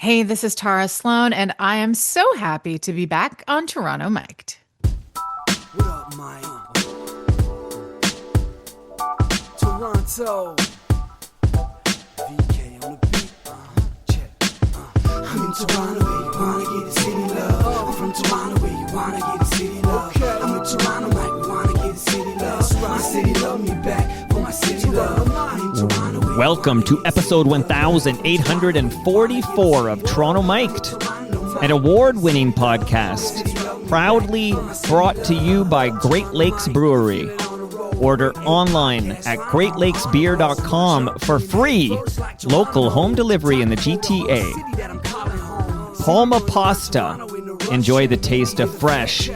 Hey, this is Tara Slone, and I am so happy to be back on Toronto Mic'd. What up, Mike? Toronto. VK on the beat. Check. I'm in Toronto where you wanna get a city love. I'm from Toronto where you wanna get a city love. I'm in Toronto like we wanna get a city love. My city love me back for my city love. I'm in Toronto. Welcome to episode 1844 of Toronto Mic'd, an award-winning podcast proudly brought to you by Great Lakes Brewery. Order online at greatlakesbeer.com for free local home delivery in the GTA. Palma Pasta. Enjoy the taste of fresh,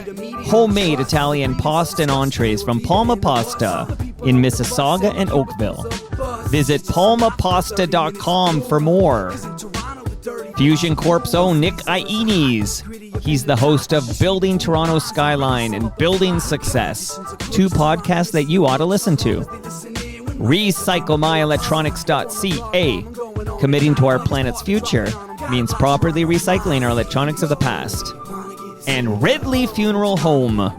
homemade Italian pasta and entrees from Palma Pasta in Mississauga and Oakville. Visit palmapasta.com for more. Fusion Corp's own Nick Iones. He's the host of Building Toronto Skyline and Building Success, two podcasts that you ought to listen to. RecycleMyElectronics.ca. Committing to our planet's future means properly recycling our electronics of the past. And Ridley Funeral Home.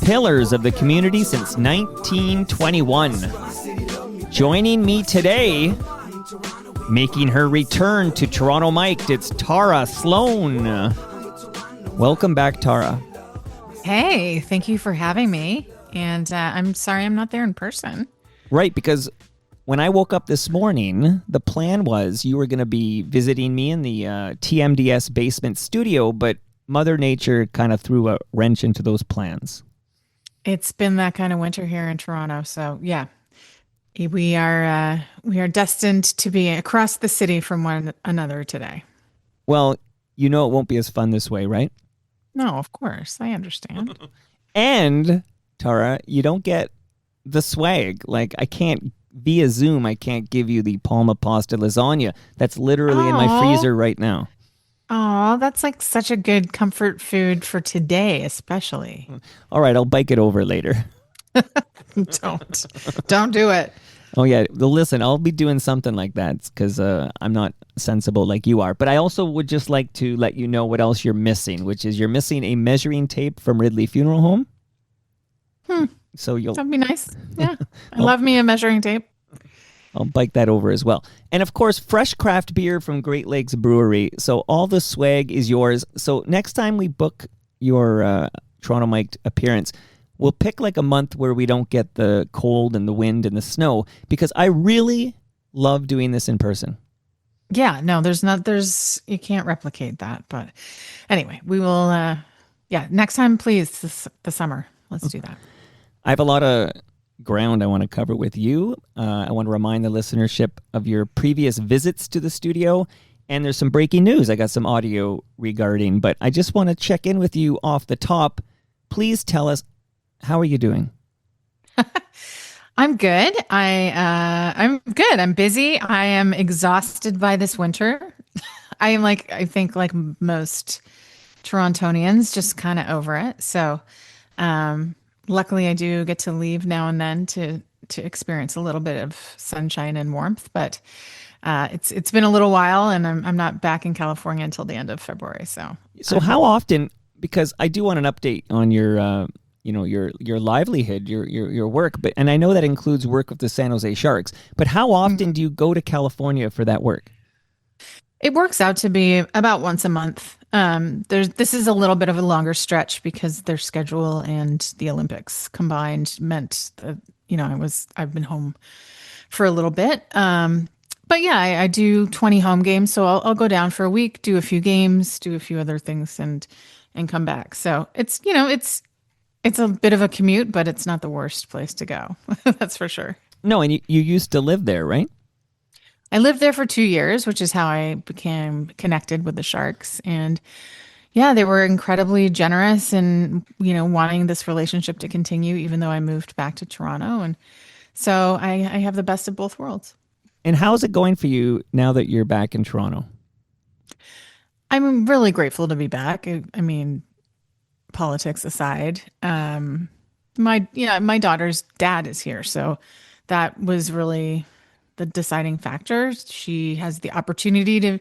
Pillars of the community since 1921. Joining me today, making her return to Toronto Mic'd, it's Tara Slone. Welcome back, Tara. Hey, thank you for having me. And I'm sorry I'm not there in person. Right, because when I woke up this morning, the plan was you were going to be visiting me in the TMDS basement studio, but Mother Nature kind of threw a wrench into those plans. It's been that kind of winter here in Toronto. So, yeah. We are destined to be across the city from one another today. Well, you know it won't be as fun this way, right? No, of course. I understand. And, Tara, you don't get the swag. Like, I can't, via Zoom, I can't give you the Palma Pasta lasagna. That's literally in my freezer right now. Oh, that's like such a good comfort food for today, especially. All right, I'll bike it over later. Don't do it. Oh, yeah. Well, listen, I'll be doing something like that because I'm not sensible like you are. But I also would just like to let you know what else you're missing, which is you're missing a measuring tape from Ridley Funeral Home. So That'd be nice. Yeah. I love me a measuring tape. I'll bike that over as well. And of course, fresh craft beer from Great Lakes Brewery. So all the swag is yours. So next time we book your Toronto Mic'd appearance, we'll pick like a month where we don't get the cold and the wind and the snow, because I really love doing this in person. Yeah, no, you can't replicate that. But anyway, we will, next time, please, the summer. Let's do that. I have a lot of ground I want to cover with you. I want to remind the listenership of your previous visits to the studio. And there's some breaking news. I got some audio regarding, but I just want to check in with you off the top. Please tell us, how are you doing? I'm good. I'm good. I'm busy. I am exhausted by this winter. I think like most Torontonians, just kind of over it. So, luckily I do get to leave now and then to experience a little bit of sunshine and warmth, but it's been a little while, and I'm not back in California until the end of February. So how often, because I do want an update on your your livelihood, your work, and I know that includes work with the San Jose Sharks, but how often do you go to California for that work? It works out to be about once a month. This is a little bit of a longer stretch because their schedule and the Olympics combined meant that, I've been home for a little bit. But yeah, I do 20 home games. So I'll go down for a week, do a few games, do a few other things and come back. So it's a bit of a commute, but it's not the worst place to go. That's for sure. No, and you used to live there, right? I lived there for 2 years, which is how I became connected with the Sharks. And yeah, they were incredibly generous in, wanting this relationship to continue, even though I moved back to Toronto. And so I have the best of both worlds. And how's it going for you now that you're back in Toronto? I'm really grateful to be back. I mean, politics aside, my daughter's dad is here. So that was really the deciding factor. She has the opportunity to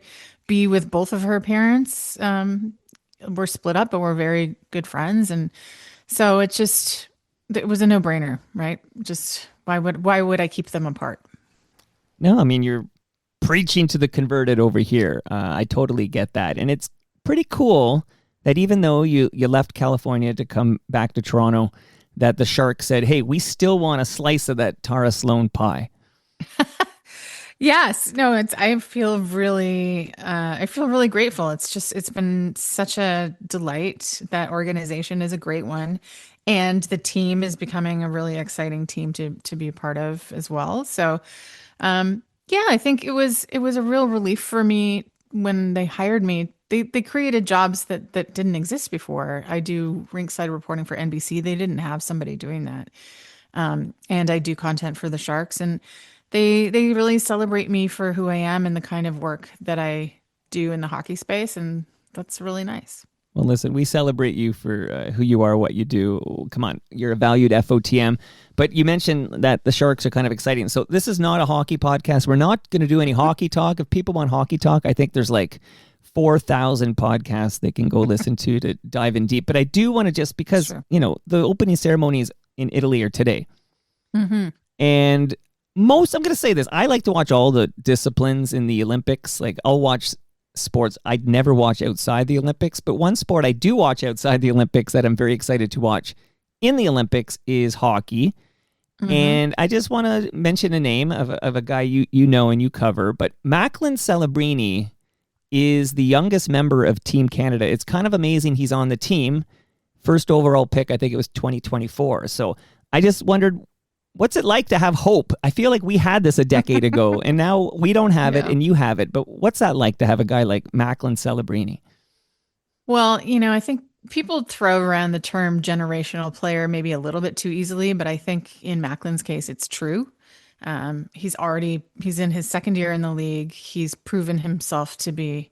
be with both of her parents. We're split up, but we're very good friends, and so it was a no brainer, right? Just why would I keep them apart? No, I mean, you're preaching to the converted over here. I totally get that. And it's pretty cool that even though you left California to come back to Toronto, that the Sharks said, hey, we still want a slice of that Tara Slone pie. Yes, no, I feel really grateful. It's been such a delight. That organization is a great one, and the team is becoming a really exciting team to be a part of as well. So, yeah, I think it was a real relief for me when they hired me. They created jobs that didn't exist before. I do rinkside reporting for NBC. They didn't have somebody doing that. And I do content for the Sharks, and they really celebrate me for who I am and the kind of work that I do in the hockey space, and that's really nice. Well, listen, we celebrate you for who you are, what you do. Come on, you're a valued FOTM. But you mentioned that the Sharks are kind of exciting. So this is not a hockey podcast. We're not going to do any hockey talk. If people want hockey talk, I think there's like 4,000 podcasts they can go listen to dive in deep. But I do want to just because, Sure. the opening ceremonies in Italy are today. Hmm. And I'm going to say this, I like to watch all the disciplines in the Olympics. Like I'll watch sports I'd never watch outside the Olympics, but one sport I do watch outside the Olympics that I'm very excited to watch in the Olympics is hockey. Hmm. And I just want to mention a name of a guy you know and you cover, but MacLean Celebrini is the youngest member of Team Canada. It's kind of amazing he's on the team. First overall pick, I think it was 2024. So I just wondered, what's it like to have hope? I feel like we had this a decade ago, and now we don't have it, Yeah. and you have it. But what's that like to have a guy like Macklin Celebrini? Well, I think people throw around the term generational player maybe a little bit too easily, but I think in Macklin's case, it's true. He's in his second year in the league. He's proven himself to be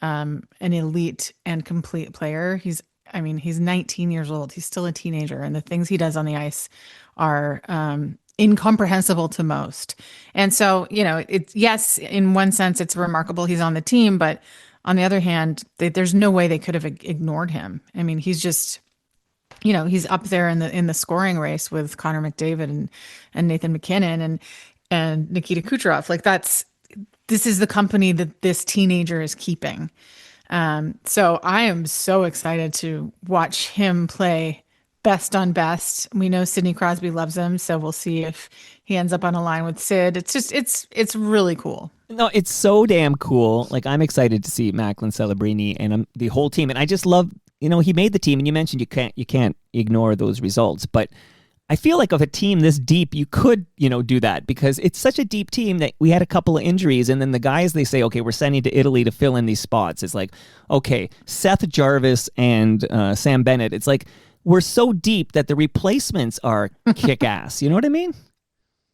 an elite and complete player. He's 19 years old. He's still a teenager, and the things he does on the ice are incomprehensible to most. And so, it's yes, in one sense, it's remarkable he's on the team, but on the other hand, there's no way they could have ignored him. I mean, he's just, he's up there in the scoring race with Connor McDavid and Nathan McKinnon and Nikita Kucherov. Like this is the company that this teenager is keeping. So I am so excited to watch him play best on best. We know Sidney Crosby loves him, so we'll see if he ends up on a line with Sid. It's really cool. No, it's so damn cool. Like I'm excited to see Macklin Celebrini and the whole team, and I just love. He made the team, and you mentioned you can't ignore those results, but I feel like of a team this deep, you could, do that because it's such a deep team that we had a couple of injuries, and then the guys they say, okay, we're sending to Italy to fill in these spots. It's like, okay, Seth Jarvis and Sam Bennett. It's like we're so deep that the replacements are kick ass. You know what I mean?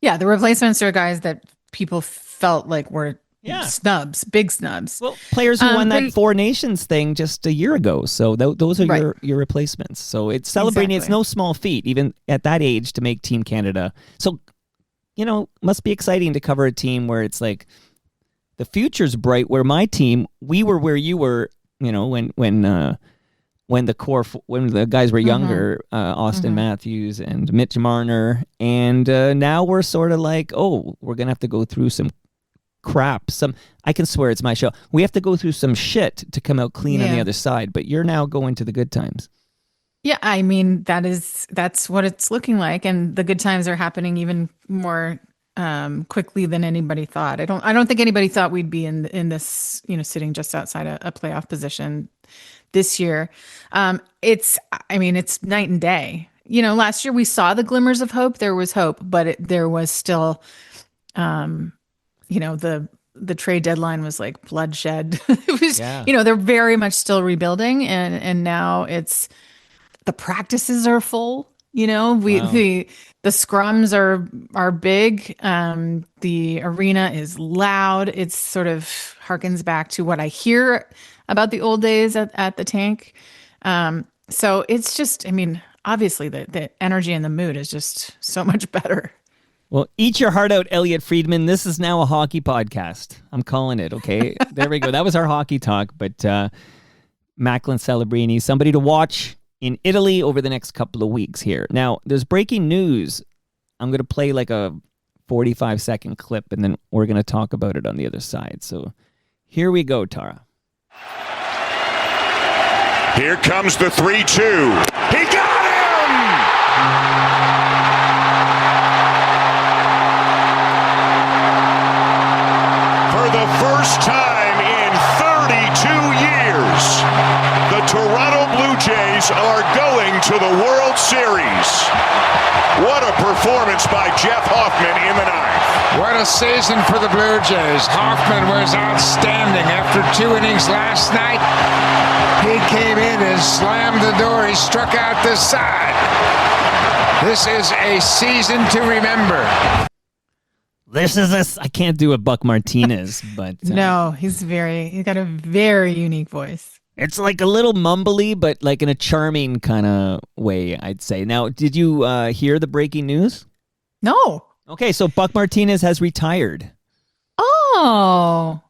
Yeah, the replacements are guys that people felt like were Yeah. snubs, big snubs. Well, players who won that They- Four Nations thing just a year ago. So those are Right. your replacements. So it's celebrating. It's Exactly. no small feat, even at that age, to make Team Canada. So, must be exciting to cover a team where it's like the future's bright. Where my team, we were where you were. When the guys were younger, Austin Matthews and Mitch Marner, and now we're sort of like, oh, we're gonna have to go through some crap. I can swear it's my show. We have to go through some shit to come out clean on the Yeah. other side. But you're now going to the good times. Yeah, I mean that's what it's looking like, and the good times are happening even more quickly than anybody thought. I don't think anybody thought we'd be in this, sitting just outside a playoff position this year. It's night and day. Last year we saw the glimmers of hope. There was hope, but there was still, the trade deadline was like bloodshed. It was, Yeah. they're very much still rebuilding, and now the practices are full. We Wow. the scrums are big. The arena is loud. It's sort of harkens back to what I hear about the old days at the tank. So it's just, obviously the energy and the mood is just so much better. Well, eat your heart out, Elliot Friedman. This is now a hockey podcast. I'm calling it, okay? There we go. That was our hockey talk. But MacLean Celebrini, somebody to watch in Italy over the next couple of weeks here. Now, there's breaking news. I'm going to play like a 45-second clip, and then we're going to talk about it on the other side. So here we go, Tara. Here comes the 3-2. He got him! For the first time in 32 years, the Toronto Blue Jays are going to the World Series. What a performance by Jeff Hoffman in the ninth. What a season for the Blue Jays. Hoffman was outstanding. After 2 innings last night, he came in and slammed the door. He struck out the side. This is a season to remember. I can't do a Buck Martinez, but No, he's got a very unique voice. it's like a little mumbly, but like in a charming kind of way, I'd say. Now, did you hear the breaking news? No. Okay, so Buck Martinez has retired. Oh.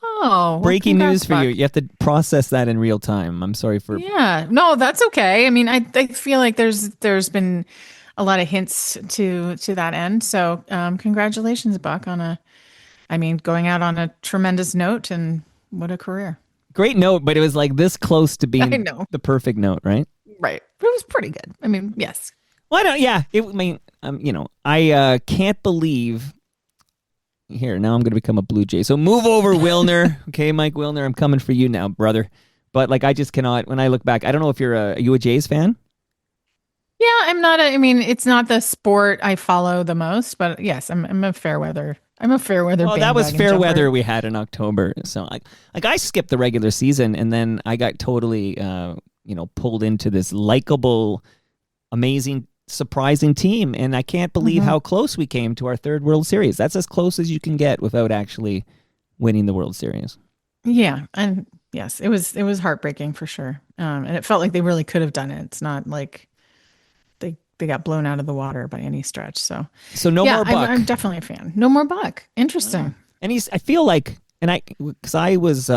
Well, Breaking news for Buck. you. You have to process that in real time. I'm sorry for... Yeah. No, that's okay. I mean, I feel like there's been a lot of hints to that end. So congratulations, Buck, going out on a tremendous note, and what a career. Great note, but it was like this close to being I know. the perfect note, right? Right. It was pretty good. I mean, yes. Why don't? Yeah. I can't believe. Here, now I'm going to become a Blue Jay. So move over, Wilner. Okay, Mike Wilner, I'm coming for you now, brother. But like, I just cannot. When I look back, I don't know if are you a Jays fan? Yeah, I'm not. It's not the sport I follow the most, but yes, I'm a fair weather. I'm a fair weather. Well, that was bandwagon fair jumper. weather we had in October. So I skipped the regular season, and then I got totally pulled into this likable, amazing, surprising team, and I can't believe how close we came to our third World Series. That's as close as you can get without actually winning the World Series. Yeah, and yes, it was heartbreaking for sure. And it felt like they really could have done it. It's not like they got blown out of the water by any stretch. So no more Buck. I'm definitely a fan. No more Buck. Interesting. And I feel like, because I was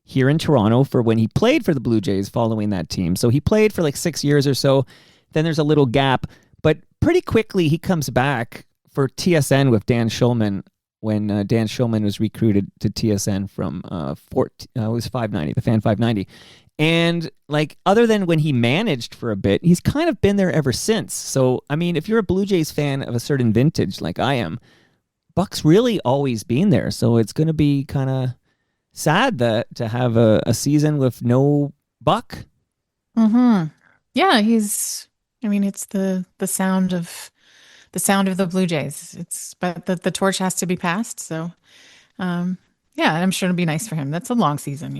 here in Toronto for when he played for the Blue Jays following that team. So he played for like 6 years or so. Then there's a little gap, but pretty quickly he comes back for TSN with Dan Schulman when Dan Schulman was recruited to TSN from it was 590, the Fan 590. And like, other than when he managed for a bit, he's kind of been there ever since. So, I mean, if you're a Blue Jays fan of a certain vintage like I am, Buck's really always been there. So it's going to be kind of sad to have a season with no Buck. Mm-hmm. Yeah, it's the sound of the Blue Jays. But the torch has to be passed. So, yeah, I'm sure it'll be nice for him. That's a long season,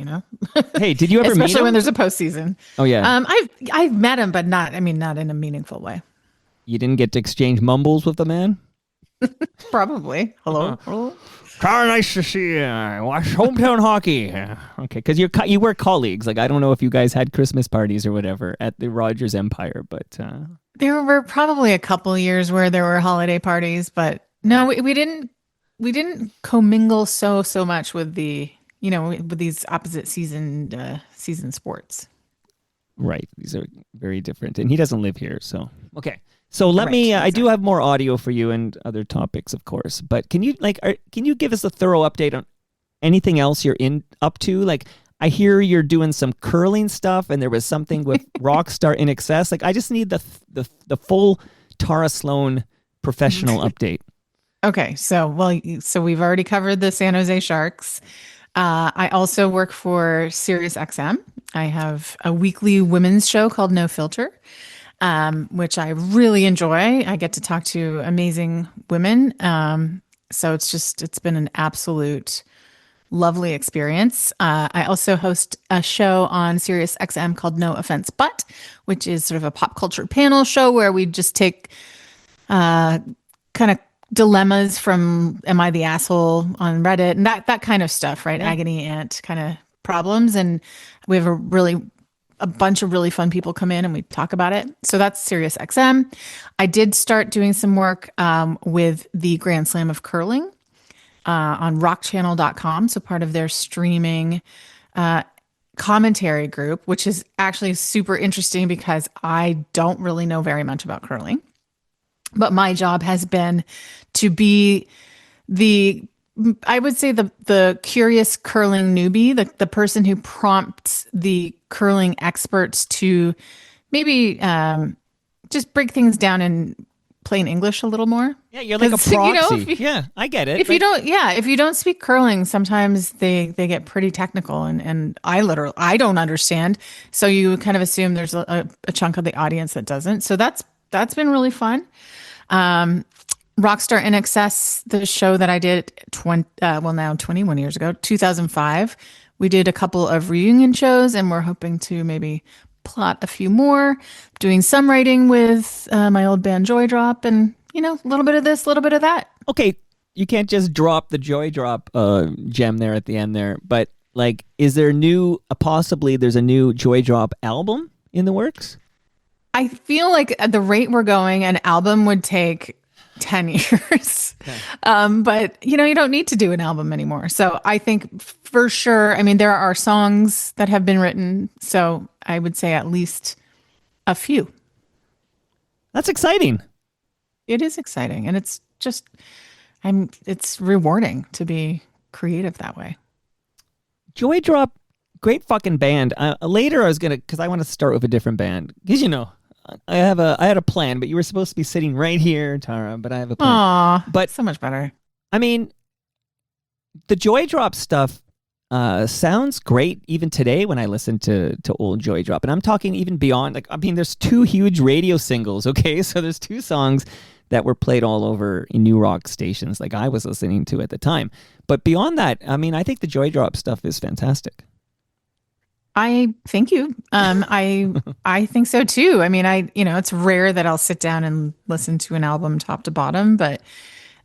Hey, did you ever meet him? Especially when there's a postseason. Oh yeah. I've met him, but not in a meaningful way. You didn't get to exchange mumbles with the man? Probably. Hello. Hello. Carl, nice to see you. Watch hometown hockey. Okay, because you were colleagues. Like, I don't know if you guys had Christmas parties or whatever at the Rogers Empire, but there were probably a couple years where there were holiday parties, but no, we didn't commingle so much with with these opposite season sports. Right, these are very different, and he doesn't live here, so okay. So let me. I do have more audio for you and other topics, of course. But can you give us a thorough update on anything else you're up to? Like, I hear you're doing some curling stuff, and there was something with Rockstar in Excess. Like, I just need the full Tara Slone professional update. Okay, so we've already covered the San Jose Sharks. I also work for SiriusXM. I have a weekly women's show called No Filter, which I really enjoy. I get to talk to amazing women. So it's been an absolute lovely experience. I also host a show on SiriusXM called No Offense But, which is sort of a pop culture panel show where we just take kind of dilemmas from Am I the Asshole on Reddit and that kind of stuff, right? Yeah. Agony aunt kind of problems. And we have a really a bunch of really fun people come in and we talk about it. So that's Sirius XM. I did start doing some work with the Grand Slam of Curling on rockchannel.com. So part of their streaming commentary group, which is actually super interesting because I don't really know very much about curling. But my job has been to be I would say the curious curling newbie, the person who prompts the curling experts to maybe just break things down in plain English a little more. Yeah, you're like a proxy. Yeah, I get it. If you don't speak curling, sometimes they get pretty technical, and I don't understand. So you kind of assume there's a chunk of the audience that doesn't. So that's been really fun. Rockstar NXS, the show that I did now 21 years ago, 2005. We did a couple of reunion shows, and we're hoping to maybe plot a few more. Doing some writing with my old band Joydrop, and a little bit of this, a little bit of that. Okay, you can't just drop the Joydrop gem there at the end there, but like, is there there's a new Joydrop album in the works? I feel like at the rate we're going, an album would take 10 years. Okay. But you don't need to do an album anymore. So I think for sure, there are songs that have been written. So I would say at least a few. That's exciting. It is exciting. And it's just, it's rewarding to be creative that way. Joydrop, great fucking band. Later I was because I want to start with a different band. Because I had a plan, but you were supposed to be sitting right here, Tara, but I have a plan. Aw, but so much better. The Joydrop stuff sounds great even today when I listen to old Joydrop. And I'm talking even beyond, there's 2 huge radio singles, okay? So there's 2 songs that were played all over in new rock stations like I was listening to at the time. But beyond that, I think the Joydrop stuff is fantastic. I thank you. I think so too. It's rare that I'll sit down and listen to an album top to bottom, but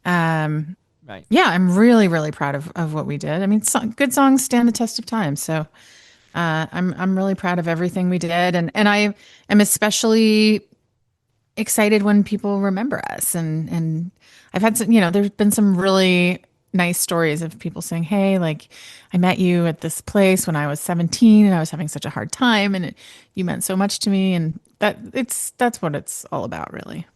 right. Yeah, I'm really, really proud of what we did. Good songs stand the test of time. So I'm really proud of everything we did, and I am especially excited when people remember us. And I've had some, there's been some really nice stories of people saying, hey, I met you at this place when I was 17 and I was having such a hard time, and you meant so much to me. And that's what it's all about, really.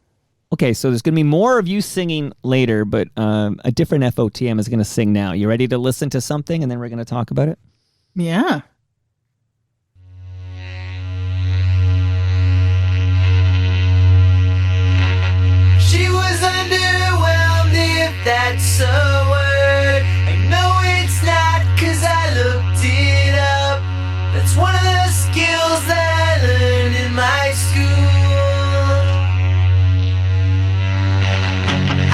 Okay, so there's going to be more of you singing later, but a different FOTM is going to sing now. You ready to listen to something and then we're going to talk about it? Yeah. She was underwhelmed, if that's a word. I know it's not, 'cause I looked it up. That's one of the skills that I learned in my school.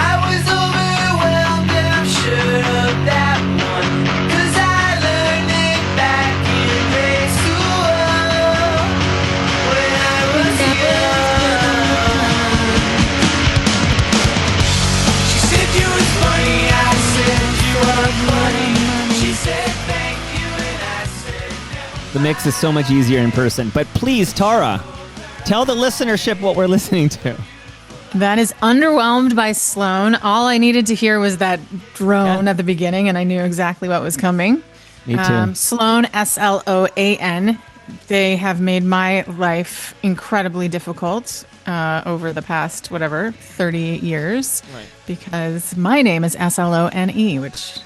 I was overwhelmed, and I'm sure of that one, 'cause I learned it back in grade school when I was young. She said you was funny, I said you were funny. She said thank you, and I said no. The mix is so much easier in person. But please, Tara, tell the listenership what we're listening to. That is Underwhelmed by Sloan. All I needed to hear was that drone at the beginning, and I knew exactly what was coming. Me too. Sloan, Sloan. They have made my life incredibly difficult over the past, 30 years. Right. Because my name is Slone, which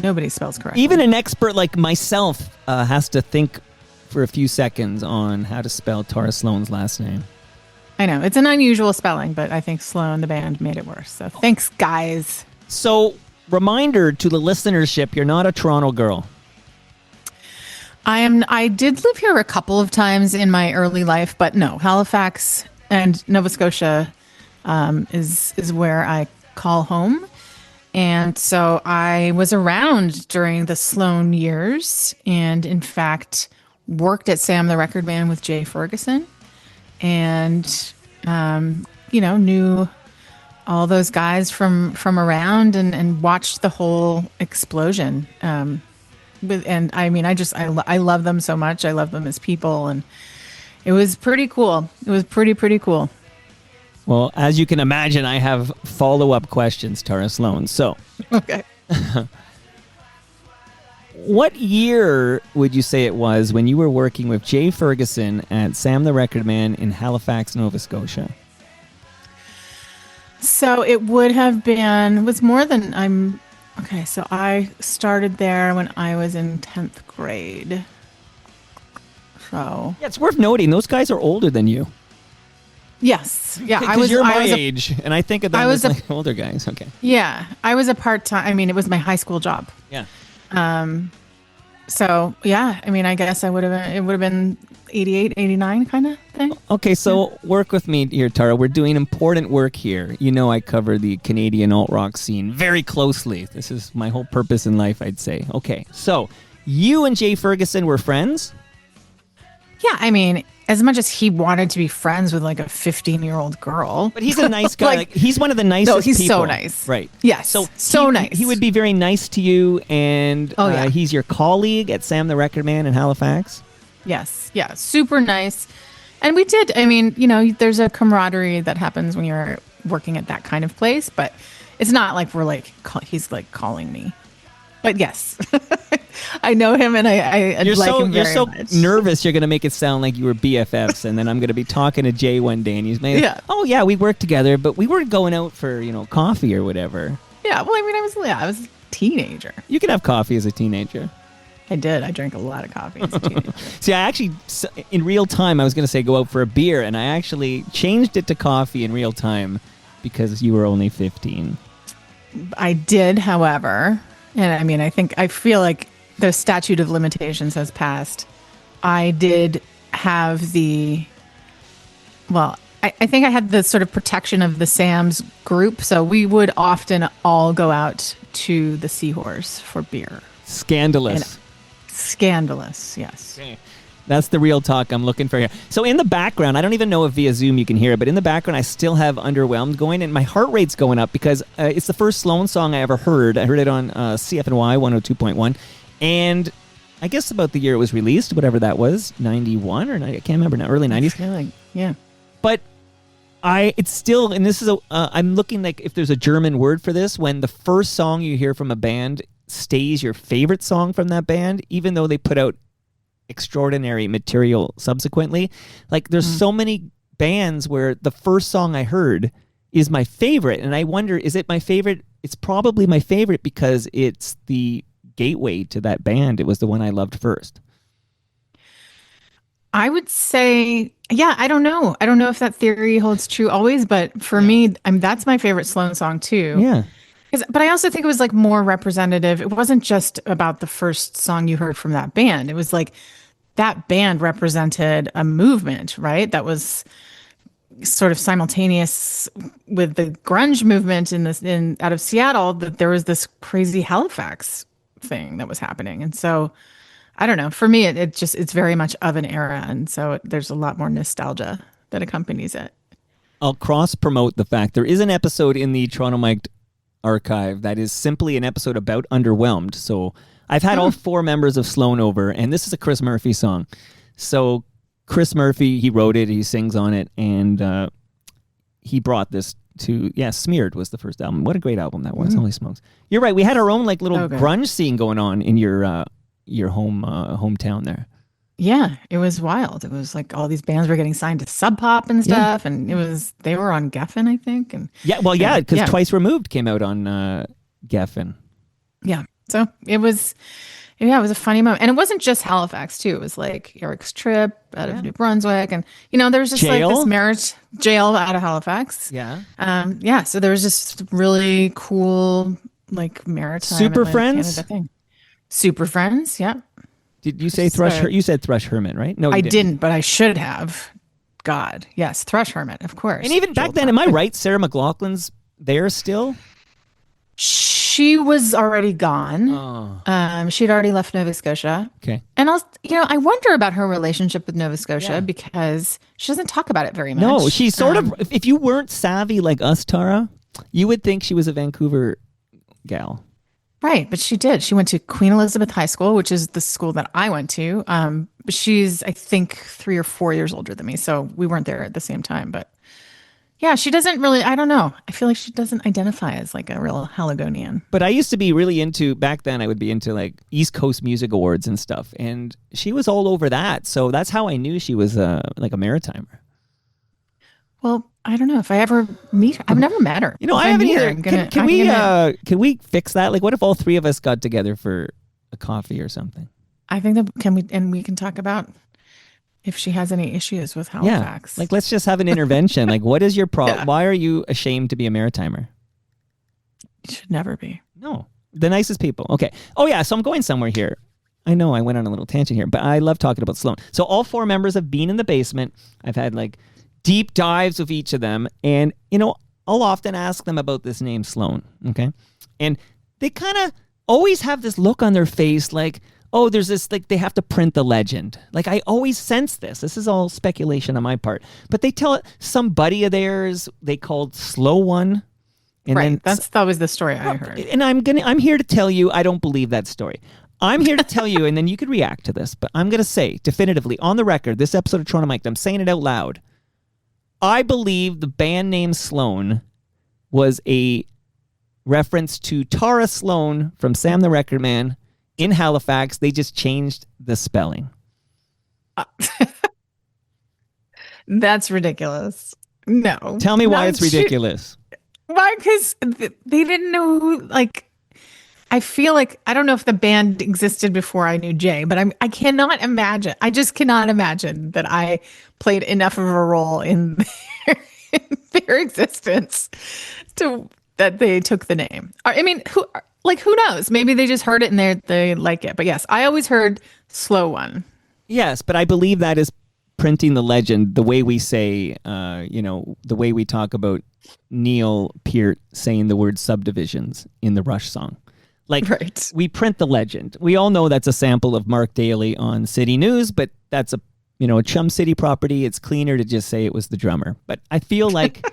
nobody spells correctly. Even an expert like myself has to think for a few seconds on how to spell Tara Slone's last name. I know. It's an unusual spelling, but I think Sloan, the band, made it worse. So thanks, guys. So, reminder to the listenership, you're not a Toronto girl. I did live here a couple of times in my early life, but no, Halifax and Nova Scotia is where I call home. And so I was around during the Sloan years, and in fact worked at Sam the Record Man with Jay Ferguson, and knew all those guys from around, and watched the whole explosion. And I mean, I love them so much. I love them as people, and it was pretty cool. It was pretty cool. Well, as you can imagine, I have follow-up questions, Tara Slone. So, Okay. what year would you say it was when you were working with Jay Ferguson at Sam the Record Man in Halifax, Nova Scotia? So it would have been, it was more than okay, so I started there when I was in 10th grade. So. Yeah, it's worth noting, those guys are older than you. Yes. Yeah. Because you're my age, and I think of them as like older guys. Okay. Yeah. I was a part-time, I mean, it was my high school job. Yeah. So, yeah, I mean, I guess it would have been 88, 89 kind of thing. Okay, so work with me here, Tara. We're doing important work here. You know I cover the Canadian alt-rock scene very closely. This is my whole purpose in life, I'd say. Okay, so you and Jay Ferguson were friends? Yeah, I mean, as much as he wanted to be friends with like a 15-year-old girl. But he's a nice guy. like, he's one of the nicest people. No, he's so nice. Right. Yes, so nice. He would be very nice to you, and he's your colleague at Sam the Record Man in Halifax? Yes, yeah, super nice. And we did, I mean, you know, there's a camaraderie that happens when you're working at that kind of place, but it's not like he's like calling me. But yes, I know him, and I like him very much. You're so nervous you're going to make it sound like you were BFFs, and then I'm going to be talking to Jay one day, and he's like, oh yeah, we worked together, but we weren't going out for, coffee or whatever. Yeah, well, I mean, I was a teenager. You can have coffee as a teenager. I did. I drank a lot of coffee as a teenager. See, I actually, in real time, I was going to say go out for a beer, and I actually changed it to coffee in real time because you were only 15. I did, however, and I mean, I feel like the statute of limitations has passed. I did have I think I had the sort of protection of the Sam's group, so we would often all go out to the Seahorse for beer. Scandalous. Scandalous, yes. Okay. That's the real talk I'm looking for here. So in the background, I don't even know if via Zoom you can hear it, but in the background I still have Underwhelmed going, and my heart rate's going up because it's the first Sloan song I ever heard. I heard it on CFNY 102.1, and I guess about the year it was released, whatever that was, 91 or 90, I can't remember now, early 90s. Yeah. But it's still, and this is I'm looking like if there's a German word for this, when the first song you hear from a band stays your favorite song from that band, even though they put out extraordinary material subsequently. Like there's so many bands where the first song I heard is my favorite, and I wonder, is it my favorite? It's probably my favorite because it's the gateway to that band. It was the one I loved first. I would say, yeah, I don't know. I don't know if that theory holds true always, but for me, that's my favorite Sloan song too. Yeah. But I also think it was like more representative. It wasn't just about the first song you heard from that band. It was like that band represented a movement, right? That was sort of simultaneous with the grunge movement out of Seattle, that there was this crazy Halifax thing that was happening. And so I don't know, for me, it's very much of an era. And so there's a lot more nostalgia that accompanies it. I'll cross promote the fact there is an episode in the Toronto Mic'd archive that is simply an episode about Underwhelmed. So I've had all four members of Sloan over, and this is a Chris Murphy song. So Chris Murphy, he wrote it, he sings on it, and he brought this to, Smeared was the first album. What a great album that was. Holy smokes. You're right, we had our own like little grunge scene going on in your hometown there. Yeah, it was wild. It was like all these bands were getting signed to Sub Pop and stuff, and they were on Geffen, I think. And because Twice Removed came out on Geffen. Yeah, so it was a funny moment, and it wasn't just Halifax too. It was like Eric's Trip out of New Brunswick, and there was just like this marriage jail out of Halifax. Yeah, So there was just really cool like maritime Super Friends Canada thing. Super Friends, yeah. Did you say Thrush? You said Thrush Hermit, right? No, I didn't, but I should have. God, yes, Thrush Hermit, of course. And even back then, am I right? Sarah McLachlan's there still? She was already gone. Oh. She'd already left Nova Scotia. Okay. And I wonder about her relationship with Nova Scotia because she doesn't talk about it very much. No, she's sort of. If you weren't savvy like us, Tara, you would think she was a Vancouver gal. Right, but she did. She went to Queen Elizabeth High School, which is the school that I went to. But she's, I think, 3 or 4 years older than me, so we weren't there at the same time. But yeah, she doesn't really. I don't know. I feel like she doesn't identify as like a real Haligonian. But I used to be really into, back then I would be into like East Coast Music Awards and stuff. And she was all over that. So that's how I knew she was like a Maritimer. Well, I don't know if I ever meet her. I've never met her. You know, If I haven't meet her, either. Can we fix that? Like, what if all three of us got together for a coffee or something? I think that we can talk about if she has any issues with Yeah. Halifax. Like, let's just have an intervention. Like, what is your problem? Yeah. Why are you ashamed to be a Maritimer? You should never be. No. The nicest people. Okay. Oh, yeah. So I'm going somewhere here. I know I went on a little tangent here, but I love talking about Sloan. So all four members have been in the basement. I've had like deep dives with each of them. And, you know, I'll often ask them about this name Sloan. Okay. And they kind of always have this look on their face like, oh, there's this, like, they have to print the legend. Like, I always sense this. This is all speculation on my part. But they tell it, some buddy of theirs they called Slow One. And Right. then That was the story I heard. and I'm here to tell you I don't believe that story. I'm here to tell you, and then you could react to this, but I'm going to say definitively on the record, this episode of Toronto Mike, I'm saying it out loud. I believe the band name Sloan was a reference to Tara Slone from Sam the Record Man in Halifax. They just changed the spelling. That's ridiculous. No. Tell me why No, it's ridiculous. Why? Because they didn't know who, like, I feel like, I don't know if the band existed before I knew Jay, but I cannot imagine. I just cannot imagine that I played enough of a role in their existence that they took the name. I mean, who knows? Maybe they just heard it and they like it. But yes, I always heard Slow One. Yes, but I believe that is printing the legend the way we say, the way we talk about Neil Peart saying the word subdivisions in the Rush song. Like, Right. We print the legend. We all know that's a sample of Mark Daly on City News, but that's a Chum City property. It's cleaner to just say it was the drummer. But I feel like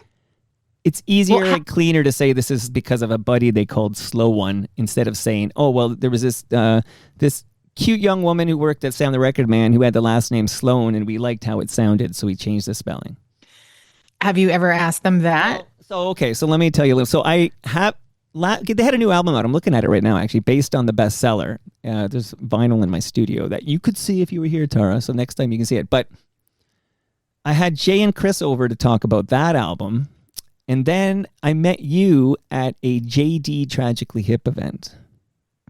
it's easier and cleaner to say this is because of a buddy they called Slow One instead of saying, oh, well, there was this cute young woman who worked at Sam the Record Man who had the last name Sloan, and we liked how it sounded, so we changed the spelling. Have you ever asked them that? So let me tell you a little. So I have... They had a new album out. I'm looking at it right now, actually, based on the bestseller. There's vinyl in my studio that you could see if you were here, Tara. So next time you can see it. But I had Jay and Chris over to talk about that album. And then I met you at a JD Tragically Hip event.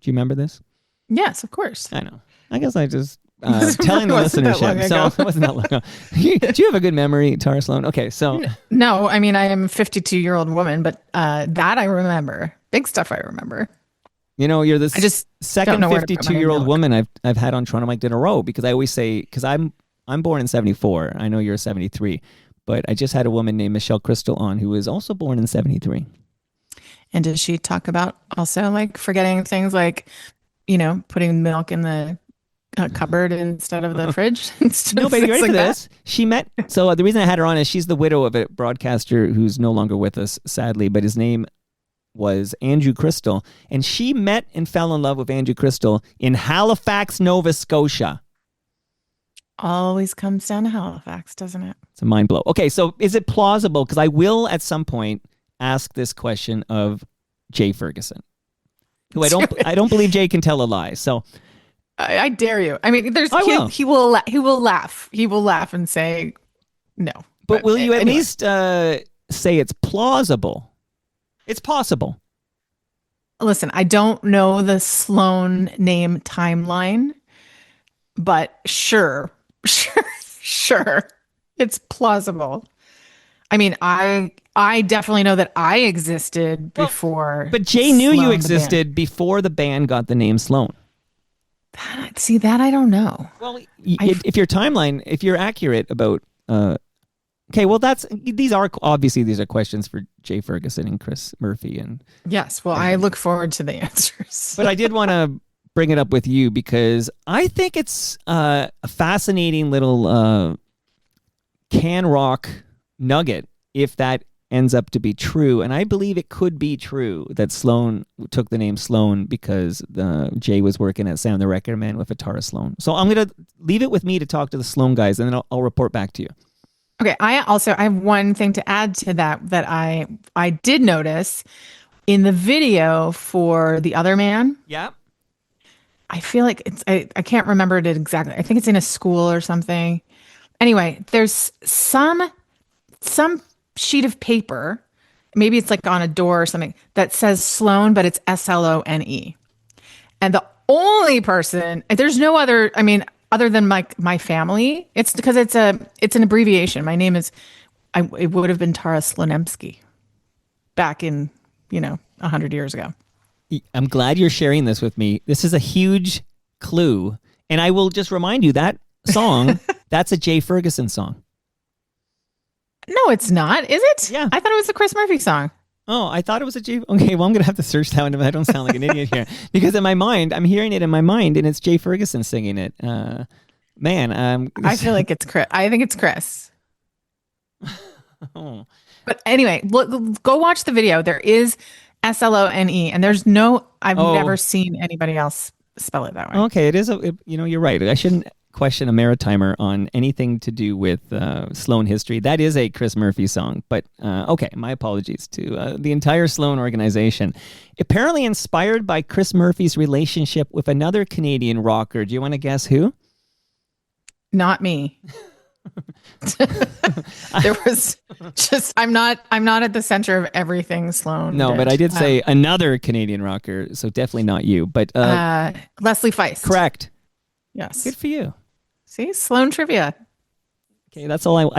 Do you remember this? Yes, of course. I know. I guess I just telling the Wasn't that long listenership. So ago. it wasn't that long ago. Do you have a good memory, Tara Slone? Okay, so... No, I mean, I am a 52-year-old woman, but that I remember. Big stuff I remember. You're the I just second don't know where to put my 52-year-old milk. woman I've had on Toronto Mike in a row, because I always say, because I'm born in 74. I know you're 73, but I just had a woman named Michelle Crystal on who was also born in 73. And did she talk about also like forgetting things like, putting milk in the cupboard instead of the fridge? No, but you ready like for this? She met, so the reason I had her on is she's the widow of a broadcaster who's no longer with us, sadly, but his name was Andrew Crystal, and she met and fell in love with Andrew Crystal in Halifax, Nova Scotia. Always comes down to Halifax, doesn't it? It's a mind blow. Okay, so is it plausible? Because I will at some point ask this question of Jay Ferguson, who I don't believe Jay can tell a lie. So I dare you. I mean, he will laugh. He will laugh and say no. But will you at anyway. least say it's plausible? It's possible. Listen, I don't know the Sloan name timeline, but sure. It's plausible. I mean, I definitely know that I existed before. But Jay knew Sloan, you the existed before the band got the name Sloan. band. See, that I don't know. Well, if your timeline, if you're accurate about... okay, well, these are questions for Jay Ferguson and Chris Murphy. Yes, well, I look forward to the answers. But I did want to bring it up with you because I think it's a fascinating little can rock nugget if that ends up to be true. And I believe it could be true that Sloan took the name Sloan because Jay was working at Sam the Record Man with a Tara Slone. So I'm going to leave it with me to talk to the Sloan guys, and then I'll report back to you. Okay, I have one thing to add to that I did notice in the video for The Other Man. Yeah. I feel like I can't remember it exactly. I think it's in a school or something. Anyway, there's some sheet of paper, maybe it's like on a door or something, that says Sloan, but it's Slone. And the only person, there's no other, I mean, other than my family, it's because it's an abbreviation. My name is, it would have been Tara Slonemski back in, 100 years ago. I'm glad you're sharing this with me. This is a huge clue. And I will just remind you that song, that's a Jay Ferguson song. No, it's not. Is it? Yeah. I thought it was a Chris Murphy song. Oh, I thought it was a Jay. Okay, well, I'm going to have to search that one if I don't sound like an idiot here. Because in my mind, I'm hearing it in my mind, and it's Jay Ferguson singing it. I feel like it's Chris. I think it's Chris. Oh. But anyway, go watch the video. There is Slone, and there's I've never seen anybody else spell it that way. Okay, it is you're right. I shouldn't question a maritimer on anything to do with Sloan history. That is a Chris Murphy song. But okay, my apologies to the entire Sloan organization. Apparently inspired by Chris Murphy's relationship with another Canadian rocker. Do you want to guess who? Not me. There was just I'm not at the center of everything Sloan. No, but I did say another Canadian rocker, so definitely not you. But Leslie Feist. Correct. Yes. Good for you. See, Sloan trivia. Okay, that's all I'm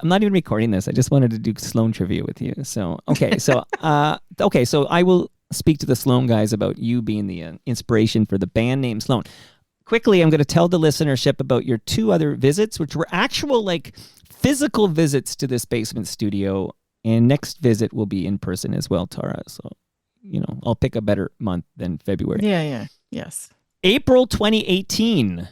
not even recording this. I just wanted to do Sloan trivia with you. So okay, so so I will speak to the Sloan guys about you being the inspiration for the band name Sloan. Quickly, I'm going to tell the listenership about your two other visits, which were actual physical visits to this basement studio. And next visit will be in person as well, Tara. So, I'll pick a better month than February. Yeah. Yes. April 2018.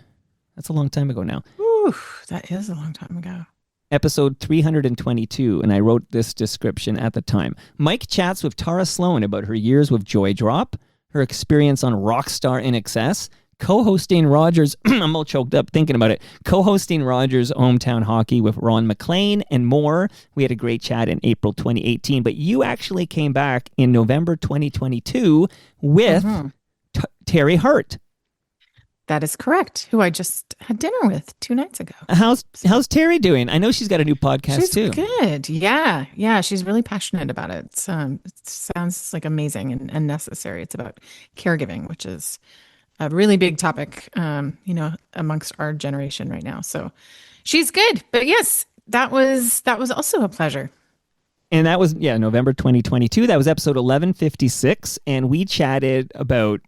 That's a long time ago now. Ooh, that is a long time ago. Episode 322, and I wrote this description at the time. Mike chats with Tara Slone about her years with Joydrop, her experience on Rockstar in Excess, co-hosting Rogers, I'm all choked up thinking about it, co-hosting Rogers Hometown Hockey with Ron MacLean and more. We had a great chat in April 2018, but you actually came back in November 2022 with Terry Hart. That is correct, who I just had dinner with 2 nights ago. How's Terry doing? I know she's got a new podcast too. She's good. Yeah. She's really passionate about it. It sounds like amazing and necessary. It's about caregiving, which is a really big topic, amongst our generation right now. So she's good. But yes, that was also a pleasure. And that was, November 2022. That was episode 1156. And we chatted about,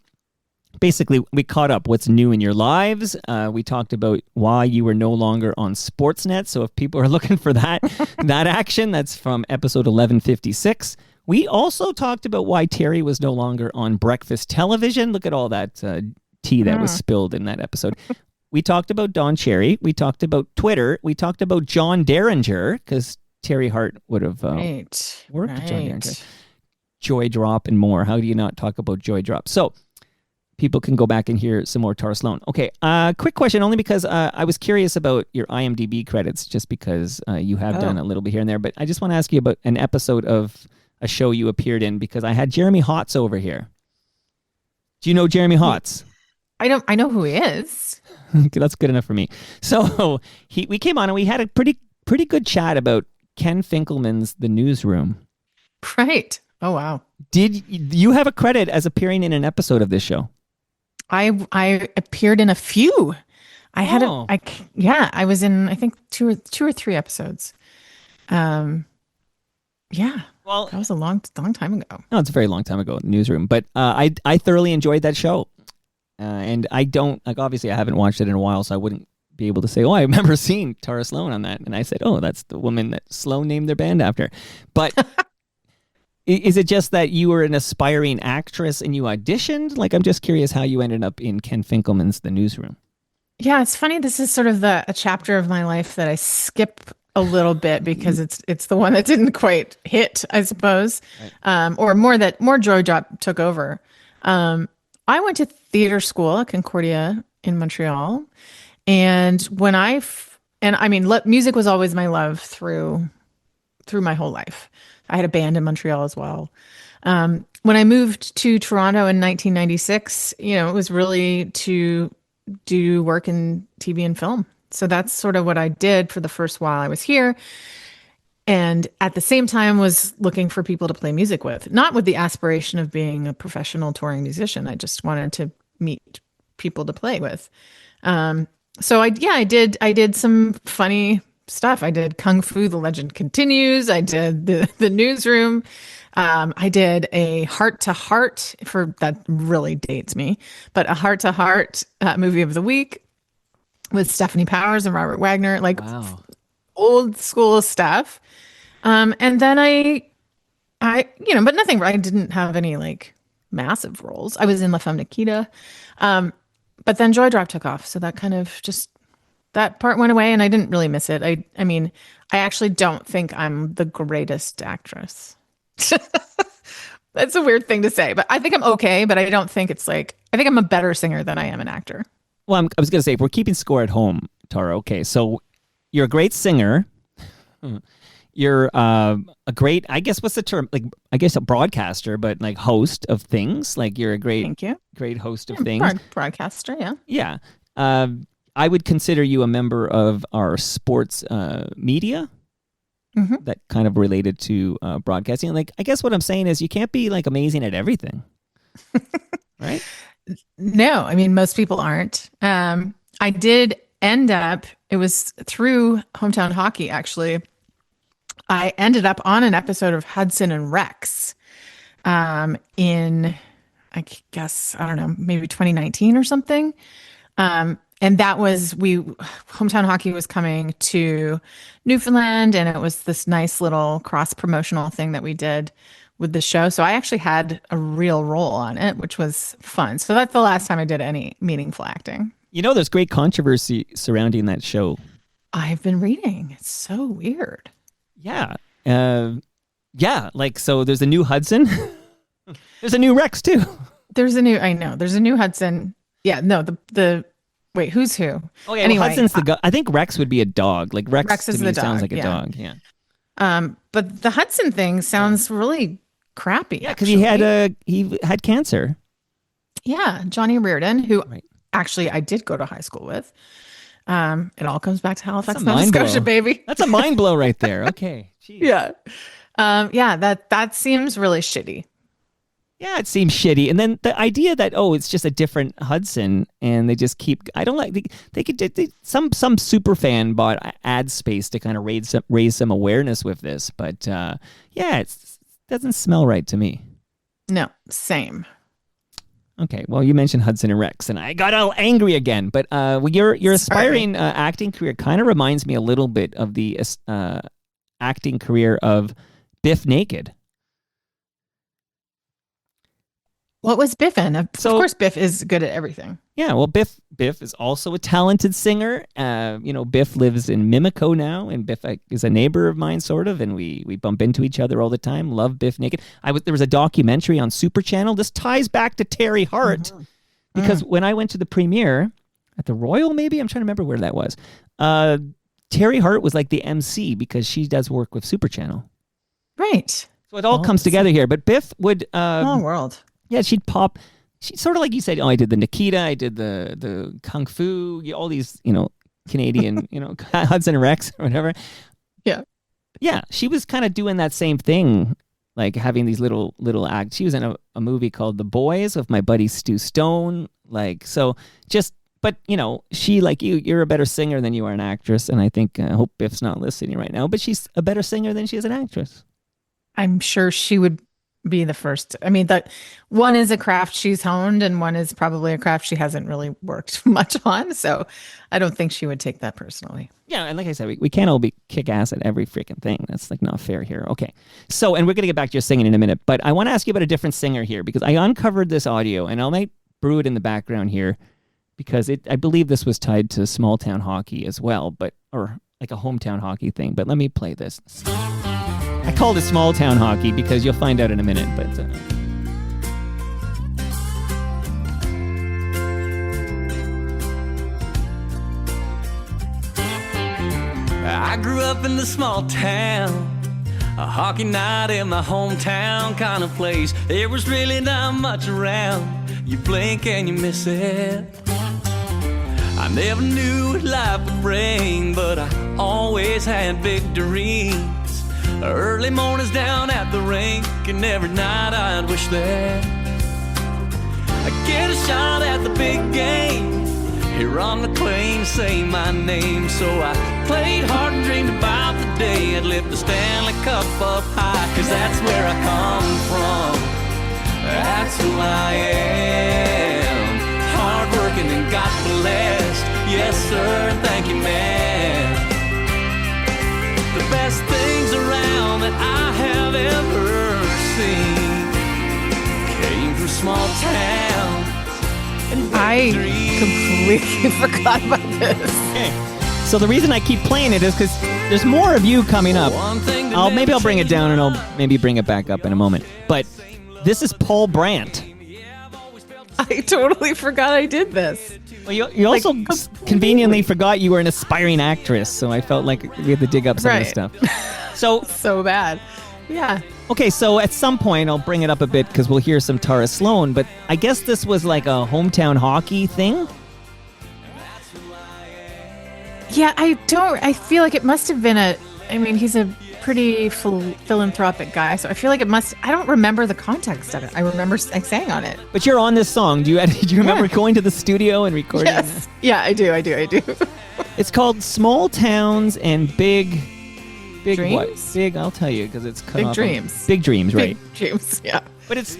basically, we caught up what's new in your lives. We talked about why you were no longer on Sportsnet. So if people are looking for that action, that's from episode 1156. We also talked about why Terry was no longer on breakfast television. Look at all that tea that was spilled in that episode. We talked about Don Cherry. We talked about Twitter. We talked about John Derringer, because Terry Hart would have worked with John Derringer. Joydrop and more. How do you not talk about Joydrop? So people can go back and hear some more Tara Slone. Okay, quick question, only because I was curious about your IMDb credits, just because you have done a little bit here and there. But I just want to ask you about an episode of a show you appeared in, because I had Jeremy Hotz over here. Do you know Jeremy Hotz? I know who he is. That's good enough for me. So we came on and we had a pretty good chat about Ken Finkelman's The Newsroom. Right. Oh, wow. Did you have a credit as appearing in an episode of this show? I appeared in a few. I was in, I think, two or three episodes. Yeah. Well, that was a long time ago. No, it's a very long time ago in the Newsroom, but I thoroughly enjoyed that show. And I don't, obviously I haven't watched it in a while, so I wouldn't be able to say, I remember seeing Tara Slone on that. And I said, that's the woman that Sloan named their band after. But is it just that you were an aspiring actress and you auditioned? I'm just curious how you ended up in Ken Finkelman's The Newsroom. Yeah, it's funny. This is sort of a chapter of my life that I skip a little bit because it's the one that didn't quite hit, I suppose, or more Joydrop took over. I went to theater school at Concordia in Montreal, and music was always my love through my whole life. I had a band in Montreal as well. When I moved to Toronto in 1996, it was really to do work in TV and film. So that's sort of what I did for the first while I was here. And at the same time was looking for people to play music with, not with the aspiration of being a professional touring musician. I just wanted to meet people to play with. So I did some funny stuff. I did Kung Fu, The Legend Continues. I did the Newsroom. I did a Heart to Heart that really dates me, but a Heart to Heart movie of the week with Stephanie Powers and Robert Wagner, Wow. old school stuff. And then but nothing, I didn't have any massive roles. I was in La Femme Nikita. But then Joydrop took off. So that kind of that part went away and I didn't really miss it. I mean, I actually don't think I'm the greatest actress. That's a weird thing to say, but I think I'm okay, but I don't think it's I think I'm a better singer than I am an actor. Well, I was going to say, if we're keeping score at home, Tara, okay, so you're a great singer. You're a great, I guess, what's the term? I guess a broadcaster, but host of things. You're a great, Thank you. Great host of things. Broadcaster, yeah. Yeah. I would consider you a member of our sports media. Mm-hmm. That kind of related to broadcasting. I guess what I'm saying is you can't be amazing at everything. Right? No, I mean, most people aren't. I did end up, it was through Hometown Hockey, actually. I ended up on an episode of Hudson and Rex in, I guess, I don't know, maybe 2019 or something. And that was, Hometown Hockey was coming to Newfoundland, and it was this nice little cross-promotional thing that we did with the show. So I actually had a real role on it, which was fun. So that's the last time I did any meaningful acting. There's great controversy surrounding that show. I've been reading. It's so weird. Yeah. So there's a new Hudson. There's a new Rex, too. There's a new Hudson. Yeah, no, wait, who's who? Oh, yeah, anyway, Hudson's the guy. I think Rex would be a dog. Rex is to me the sounds dog, like a dog, yeah. But the Hudson thing sounds really crappy. Yeah, because he had cancer. Yeah, Johnny Reardon, who Right. actually I did go to high school with. It all comes back to Halifax, That's a Nova mind Scotia, blow. baby. That's a mind blow right there. Okay. Jeez. Yeah. That seems really shitty. Yeah, it seems shitty. And then the idea that, it's just a different Hudson and they just keep, I don't like, some super fan bought ad space to kind of raise some awareness with this. But it doesn't smell right to me. No, same. Okay, well, you mentioned Hudson and Rex, and I got all angry again. But your aspiring acting career kind of reminds me a little bit of the acting career of Biff Naked. What was Biff in? Of So- course, Biff is good at everything. Yeah, well, Biff is also a talented singer. Biff lives in Mimico now, and Biff is a neighbor of mine, sort of, and we bump into each other all the time. Love Biff Naked. There was a documentary on Super Channel. This ties back to Terry Hart, because when I went to the premiere at the Royal, maybe I'm trying to remember where that was. Terry Hart was like the MC because she does work with Super Channel. Right. So it all comes together here. But Biff would. Small world. Yeah, she'd pop. She's sort of like you said. I did the Nikita. I did the Kung Fu. All these, Canadian, Hudson and Rex or whatever. Yeah. Yeah, she was kind of doing that same thing, like having these little acts. She was in a movie called The Boys with my buddy Stu Stone. But she, like you're a better singer than you are an actress. And I think, I hope Biff's not listening right now, but she's a better singer than she is an actress. I'm sure she would be the first. I mean, one is a craft she's honed, and one is probably a craft she hasn't really worked much on. So I don't think she would take that personally. Yeah, and like I said, we can't all be kick ass at every freaking thing. That's not fair here. Okay, so, and we're going to get back to your singing in a minute, but I want to ask you about a different singer here, because I uncovered this audio, and I might brew it in the background here, because I believe this was tied to small town hockey as well, or like a hometown hockey thing, but let me play this. I called it small town hockey because you'll find out in a minute, but... I grew up in the small town, a hockey night in my hometown kind of place. There was really not much around. You blink and you miss it. I never knew what life would bring, but I always had big dreams. Early mornings down at the rink, and every night I'd wish that I'd get a shot at the big game. Here on MacLean, say my name. So I played hard and dreamed about the day I'd lift the Stanley Cup up high, 'cause that's where I come from. That's who I am. Hardworking and God blessed. Yes, sir, thank you, man. The best things around that I have ever seen came from small towns. I completely forgot about this. Okay. So the reason I keep playing it is because there's more of you coming up. Maybe I'll bring it down and I'll maybe bring it back up in a moment. But this is Paul Brandt. I totally forgot I did this. Well, you also conveniently forgot you were an aspiring actress, so I felt like we had to dig up some of this stuff. So bad. Yeah. Okay, so at some point I'll bring it up a bit because we'll hear some Tara Slone, but I guess this was like a hometown hockey thing? Yeah, I feel like it must have been he's a pretty philanthropic guy, so I feel like I don't remember the context of it. I remember sang on it. But you're on this song. Do you remember going to the studio and recording? Yes. Yeah, I do. It's called Small Towns and Big Dreams? What? Big, I'll tell you, because it's cut Big off Dreams. Big Dreams, right. Big Dreams, yeah. But it's...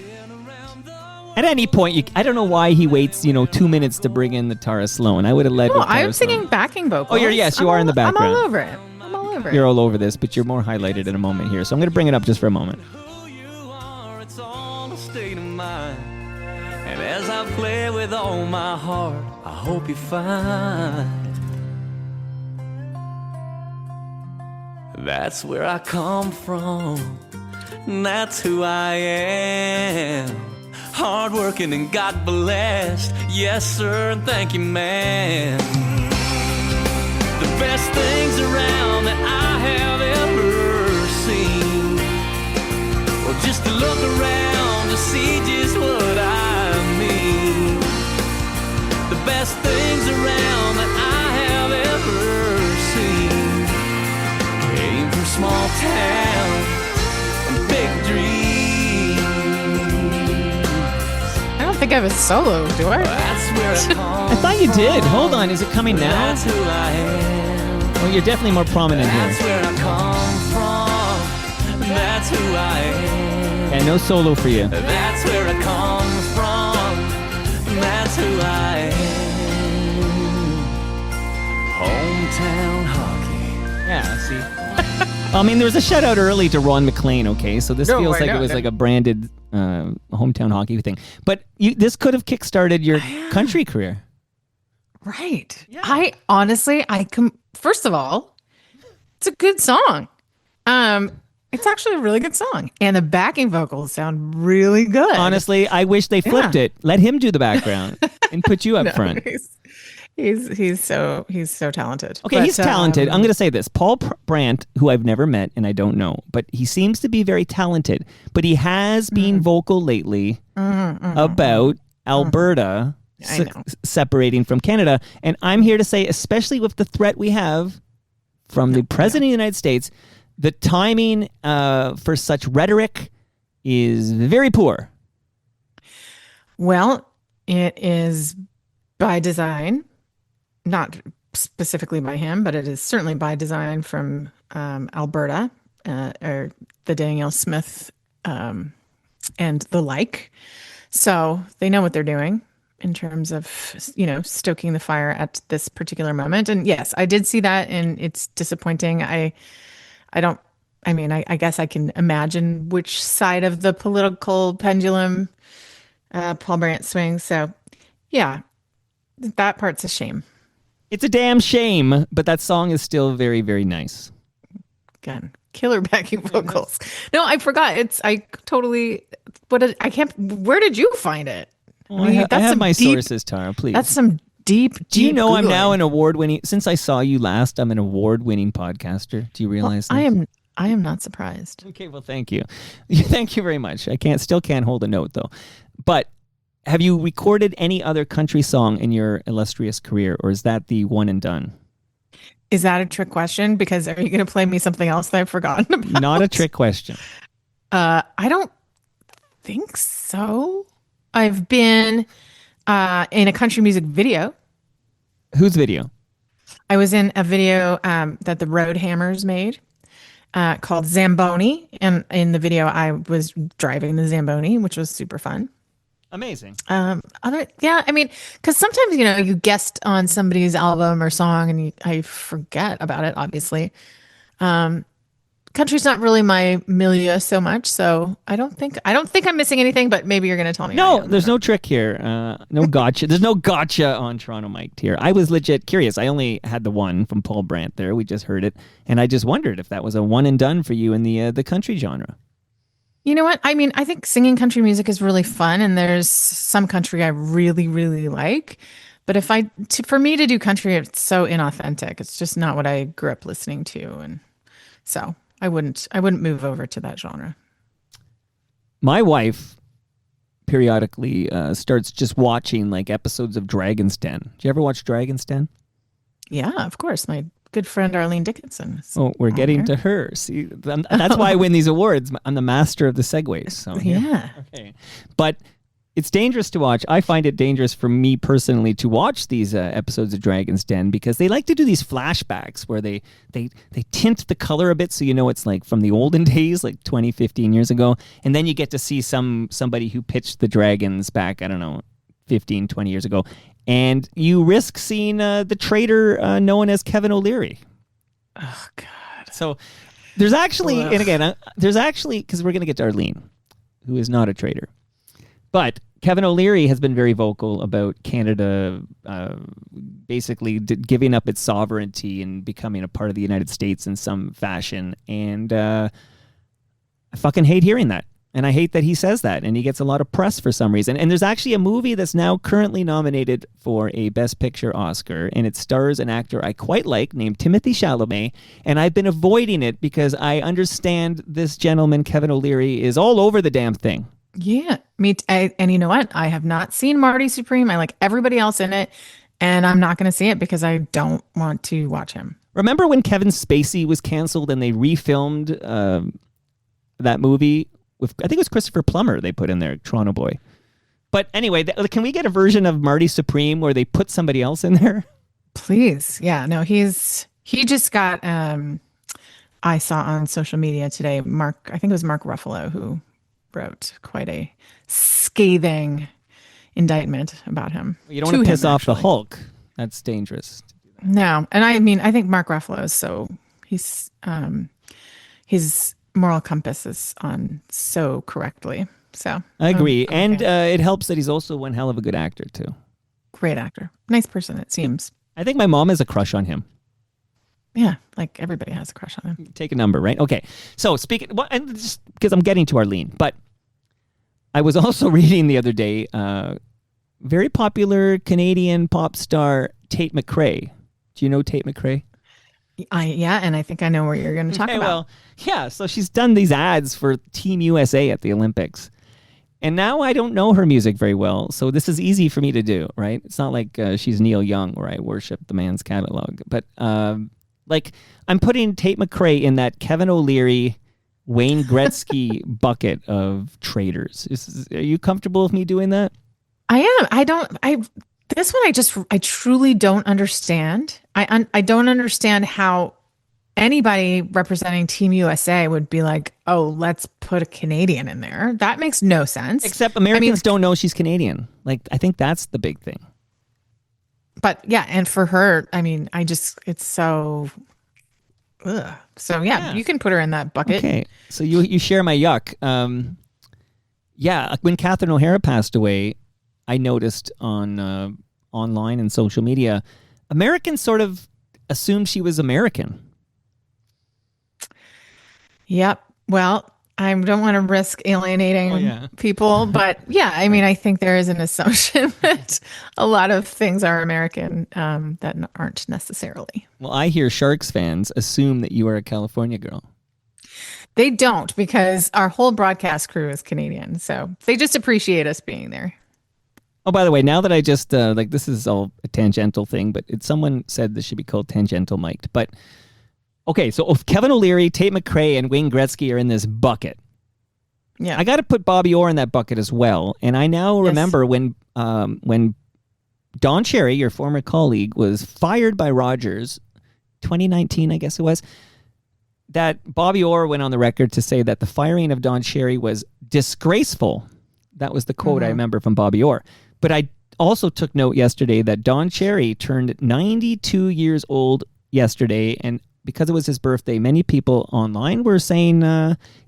At any point, I don't know why he waits, 2 minutes to bring in the Tara Sloan. I would have led with Tara I'm singing Sloan. backing vocals. Oh, you are in the background. I'm all over it. You're all over this, but you're more highlighted in a moment here. So I'm going to bring it up just for a moment. Who you are, it's all a state of mind. And as I play with all my heart, I hope you find that's where I come from. That's who I am. Hardworking and God blessed. Yes, sir, and thank you, man. The best things around that I have ever seen. Well, just to look around to see just what I mean. The best things around that I have ever seen came from small towns and big dreams. I don't think I have a solo, do I? That's where I come I thought you did. Hold on, is it coming now? That's who I am. Well, you're definitely more prominent That's here. where I come from. That's who I am. Okay, no solo for you. That's where I come from. That's who I am. Hometown hockey. Yeah, see. I mean, there was a shout out early to Ron MacLean, okay? So this feels like it was like a branded hometown hockey thing. But this could have kickstarted your country career. Right. Yeah. I honestly, first of all, it's a good song. It's actually a really good song. And the backing vocals sound really good. Honestly, I wish they flipped it. Let him do the background and put you up front. He's so talented. Okay, But, he's talented. I'm going to say this. Paul Brandt, who I've never met and I don't know, but he seems to be very talented. But he has been vocal lately about Alberta separating from Canada. And I'm here to say, especially with the threat we have from the President of the United States, the timing for such rhetoric is very poor. Well, it is by design, not specifically by him, but it is certainly by design from Alberta or the Danielle Smith and the like. So they know what they're doing in terms of, stoking the fire at this particular moment. And yes, I did see that, and it's disappointing. I guess I can imagine which side of the political pendulum Paul Brandt swings. So yeah, that part's a shame. It's a damn shame, but that song is still very, very nice. Again, killer backing vocals. No, I forgot. I totally. Where did you find it? Well, I have my sources, Tara. Please. That's some deep. Do you know Googling. I'm now an award-winning? Since I saw you last, I'm an award-winning podcaster. Do you realize that? I am not surprised. Okay, well, thank you. Thank you very much. I still can't hold a note though. But have you recorded any other country song in your illustrious career, or is that the one and done? Is that a trick question? Because are you going to play me something else that I've forgotten about? Not a trick question. I don't think so. I've been in a country music video. Whose video? I was in a video that the Road Hammers made called Zamboni. And in the video, I was driving the Zamboni, which was super fun. Amazing. Because sometimes, you guest on somebody's album or song and I forget about it, obviously. Country's not really my milieu so much, so I don't think I'm missing anything, but maybe you're going to tell me. No, there's no trick here. No gotcha. There's no gotcha on Toronto Mic'd here. I was legit curious. I only had the one from Paul Brandt there. We just heard it. And I just wondered if that was a one and done for you in the country genre. You know what? I mean, I think singing country music is really fun, and there's some country I really, really like. But for me to do country, it's so inauthentic. It's just not what I grew up listening to, and so I wouldn't move over to that genre. My wife periodically starts just watching like episodes of Dragon's Den. Do you ever watch Dragon's Den? Yeah, of course. My good friend Arlene Dickinson. Oh, we're getting to her. See, that's why I win these awards. I'm the master of the segues. So yeah. Okay. But it's dangerous to watch. I find it dangerous for me personally to watch these episodes of Dragon's Den because they like to do these flashbacks where they tint the color a bit so it's like from the olden days, like 20, 15 years ago. And then you get to see somebody who pitched the dragons back, I don't know, 15, 20 years ago. And you risk seeing the traitor known as Kevin O'Leary. Oh, God. So there's actually, because we're going to get to Arlene, who is not a traitor. But Kevin O'Leary has been very vocal about Canada basically giving up its sovereignty and becoming a part of the United States in some fashion. And I fucking hate hearing that. And I hate that he says that, and he gets a lot of press for some reason. And there's actually a movie that's now currently nominated for a Best Picture Oscar, and it stars an actor I quite like named Timothée Chalamet, and I've been avoiding it because I understand this gentleman, Kevin O'Leary, is all over the damn thing. Yeah, and you know what? I have not seen Marty Supreme. I like everybody else in it, and I'm not going to see it because I don't want to watch him. Remember when Kevin Spacey was canceled and they refilmed that movie? I think it was Christopher Plummer they put in there, Toronto Boy. But anyway, can we get a version of Marty Supreme where they put somebody else in there? Please. Yeah, no, he just got, I saw on social media today, I think it was Mark Ruffalo who wrote quite a scathing indictment about him. You don't want to piss off the Hulk. That's dangerous. No. And I mean, I think Mark Ruffalo is so, his moral compass is on so correctly. So I agree. And it helps that he's also one hell of a good actor too. Great actor. Nice person, it seems. I think my mom has a crush on him. Yeah, like everybody has a crush on him. Take a number, right? Okay. So and just because I'm getting to Arlene, but I was also reading the other day, very popular Canadian pop star Tate McRae. Do you know Tate McRae? Yeah, and I think I know where you're going to talk about. Well, yeah, so she's done these ads for Team USA at the Olympics. And now I don't know her music very well, so this is easy for me to do, right? It's not like she's Neil Young where I worship the man's catalog. But I'm putting Tate McRae in that Kevin O'Leary, Wayne Gretzky bucket of traitors. Are you comfortable with me doing that? I am. This one I truly don't understand. I don't understand how anybody representing Team USA would be like, oh, let's put a Canadian in there. That makes no sense. Except Americans don't know she's Canadian. Like, I think that's the big thing. But yeah, and for her, I mean, it's so, ugh. So yeah, you can put her in that bucket. Okay, so you share my yuck. Yeah, when Catherine O'Hara passed away, I noticed on online and social media Americans sort of assumed she was American. Yep. Well, I don't want to risk alienating people, but yeah, I mean, I think there is an assumption that a lot of things are American that aren't necessarily. Well, I hear Sharks fans assume that you are a California girl. They don't, because our whole broadcast crew is Canadian, so they just appreciate us being there. Oh, by the way, now that I just, this is all a tangential thing, but someone said this should be called tangential mic'd. But, okay, so if Kevin O'Leary, Tate McRae, and Wayne Gretzky are in this bucket, yeah, I got to put Bobby Orr in that bucket as well. And I now remember when Don Cherry, your former colleague, was fired by Rogers, 2019, I guess it was, that Bobby Orr went on the record to say that the firing of Don Cherry was disgraceful. That was the quote I remember from Bobby Orr. But I also took note yesterday that Don Cherry turned 92 years old yesterday, and because it was his birthday, many people online were saying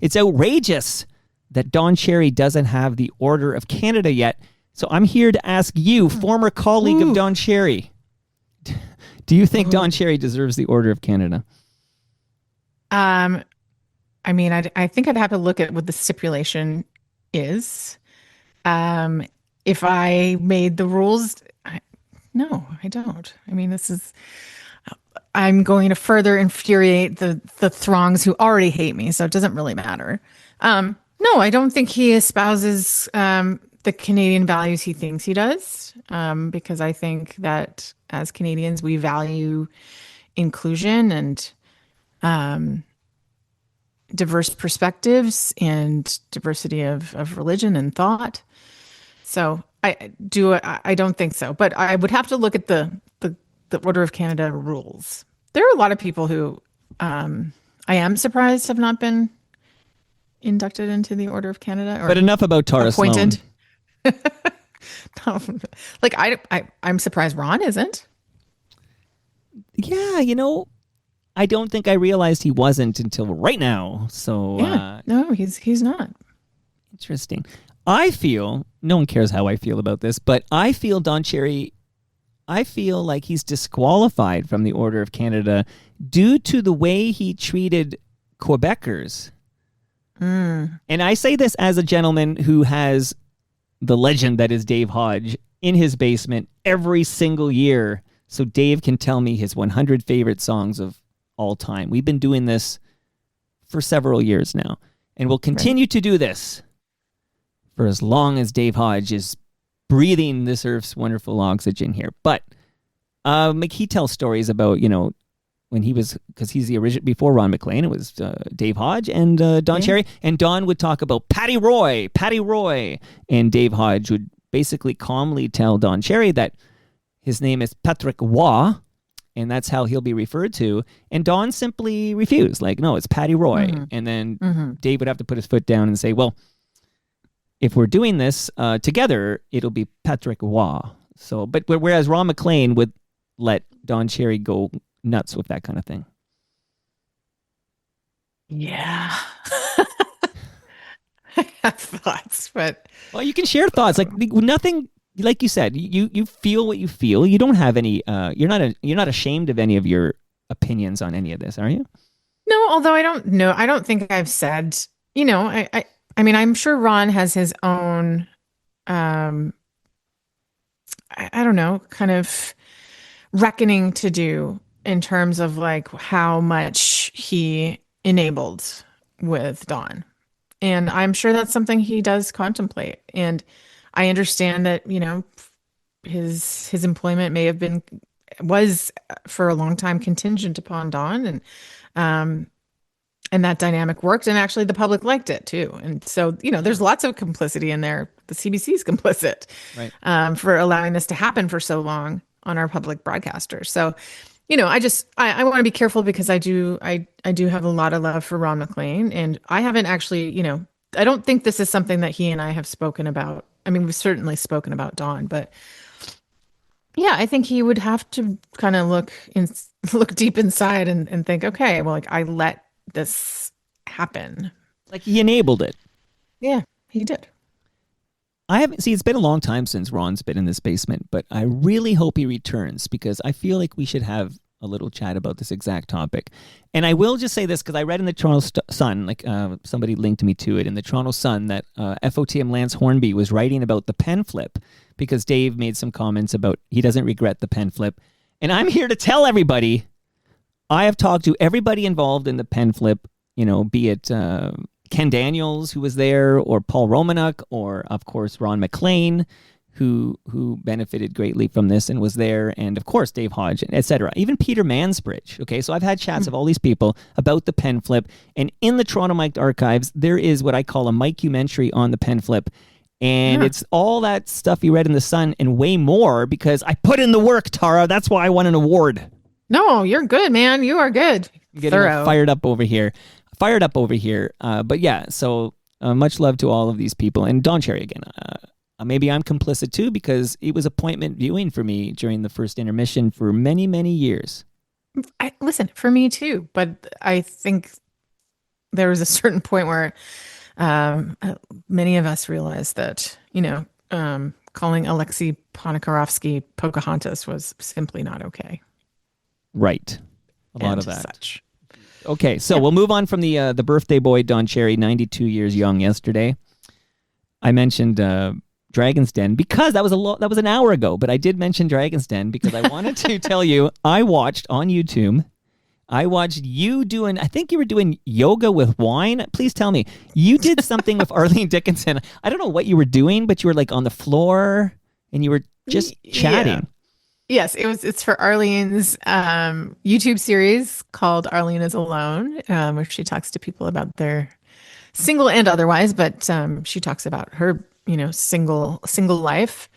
it's outrageous that Don Cherry doesn't have the Order of Canada yet. So I'm here to ask you, former colleague of Don Cherry, do you think Don Cherry deserves the Order of Canada? I mean, I think I'd have to look at what the stipulation is. If I made the rules, no, I don't. I mean, I'm going to further infuriate the throngs who already hate me, so it doesn't really matter. No, I don't think he espouses the Canadian values he thinks he does, because I think that as Canadians, we value inclusion and diverse perspectives and diversity of religion and thought. So I don't think so, but I would have to look at the Order of Canada rules. There are a lot of people who I am surprised have not been inducted into the Order of Canada. But enough about Tara Slone. No, like I'm surprised Ron isn't. Yeah, I don't think I realized he wasn't until right now. So yeah, no, he's not. Interesting. I feel, no one cares how I feel about this, but I feel Don Cherry, I feel like he's disqualified from the Order of Canada due to the way he treated Quebecers. And I say this as a gentleman who has the legend that is Dave Hodge in his basement every single year, so Dave can tell me his 100 favorite songs of all time. We've been doing this for several years now, and we'll continue to do this for as long as Dave Hodge is breathing this earth's wonderful oxygen here. But he tells stories about, when he was, because he's the original, before Ron MacLean, it was Dave Hodge and Don Cherry, and Don would talk about Patty Roy, and Dave Hodge would basically calmly tell Don Cherry that his name is Patrick Waugh, and that's how he'll be referred to. And Don simply refused, like, no, it's Patty Roy. And then Dave would have to put his foot down and say, well, if we're doing this together, it'll be Patrick Waugh. So, but whereas Ron MacLean would let Don Cherry go nuts with that kind of thing. Yeah. I have thoughts, but well, you can share thoughts. Like nothing, like you said, you feel what you feel. You don't have any. You're not ashamed of any of your opinions on any of this, are you? No, although I don't know. I don't think I've said. I mean, I'm sure Ron has his own. I don't know, kind of reckoning to do in terms of like how much he enabled with Don. And I'm sure that's something he does contemplate. And I understand that, his employment may have was for a long time contingent upon Don, and that dynamic worked. And actually the public liked it too. And so, there's lots of complicity in there. The CBC's complicit, right, for allowing this to happen for so long on our public broadcasters. So, I want to be careful because I do have a lot of love for Ron MacLean, and I haven't actually, I don't think this is something that he and I have spoken about. I mean, we've certainly spoken about Don, but yeah, I think he would have to kind of look deep inside and think, okay, well, like I let this happen. Like he enabled it. Yeah, he did. I haven't see. It's been a long time since Ron's been in this basement, but I really hope he returns because I feel like we should have a little chat about this exact topic. And I will just say this because I read in the Toronto Sun, like somebody linked me to it in the Toronto Sun, that FOTM Lance Hornby was writing about the pen flip because Dave made some comments about he doesn't regret the pen flip. And I'm here to tell everybody, I have talked to everybody involved in the pen flip, be it Ken Daniels, who was there, or Paul Romanuk, or, of course, Ron MacLean, who benefited greatly from this and was there, and, of course, Dave Hodge, etc. Even Peter Mansbridge. Okay, so I've had chats of all these people about the pen flip, and in the Toronto Mike archives, there is what I call a Mike-umentary on the pen flip, and it's all that stuff you read in the Sun and way more because I put in the work, Tara. That's why I won an award. No, you're good, man. You are good. I'm getting all fired up over here. But yeah, so much love to all of these people. And Don Cherry again. Maybe I'm complicit too because it was appointment viewing for me during the first intermission for many, many years. Listen, for me too. But I think there was a certain point where many of us realized that, calling Alexei Ponikarovsky Pocahontas was simply not okay. Right. A lot of that. Such. Okay, so we'll move on from the birthday boy, Don Cherry, 92 years young yesterday. I mentioned Dragon's Den because that was an hour ago, but I did mention Dragon's Den because I wanted to tell you I watched on YouTube. I watched you doing, I think you were doing yoga with wine. Please tell me. You did something with Arlene Dickinson. I don't know what you were doing, but you were like on the floor and you were just chatting. Yeah. Yes, it's for Arlene's YouTube series called Arlene is Alone, where she talks to people about their single and otherwise, but she talks about her, single life.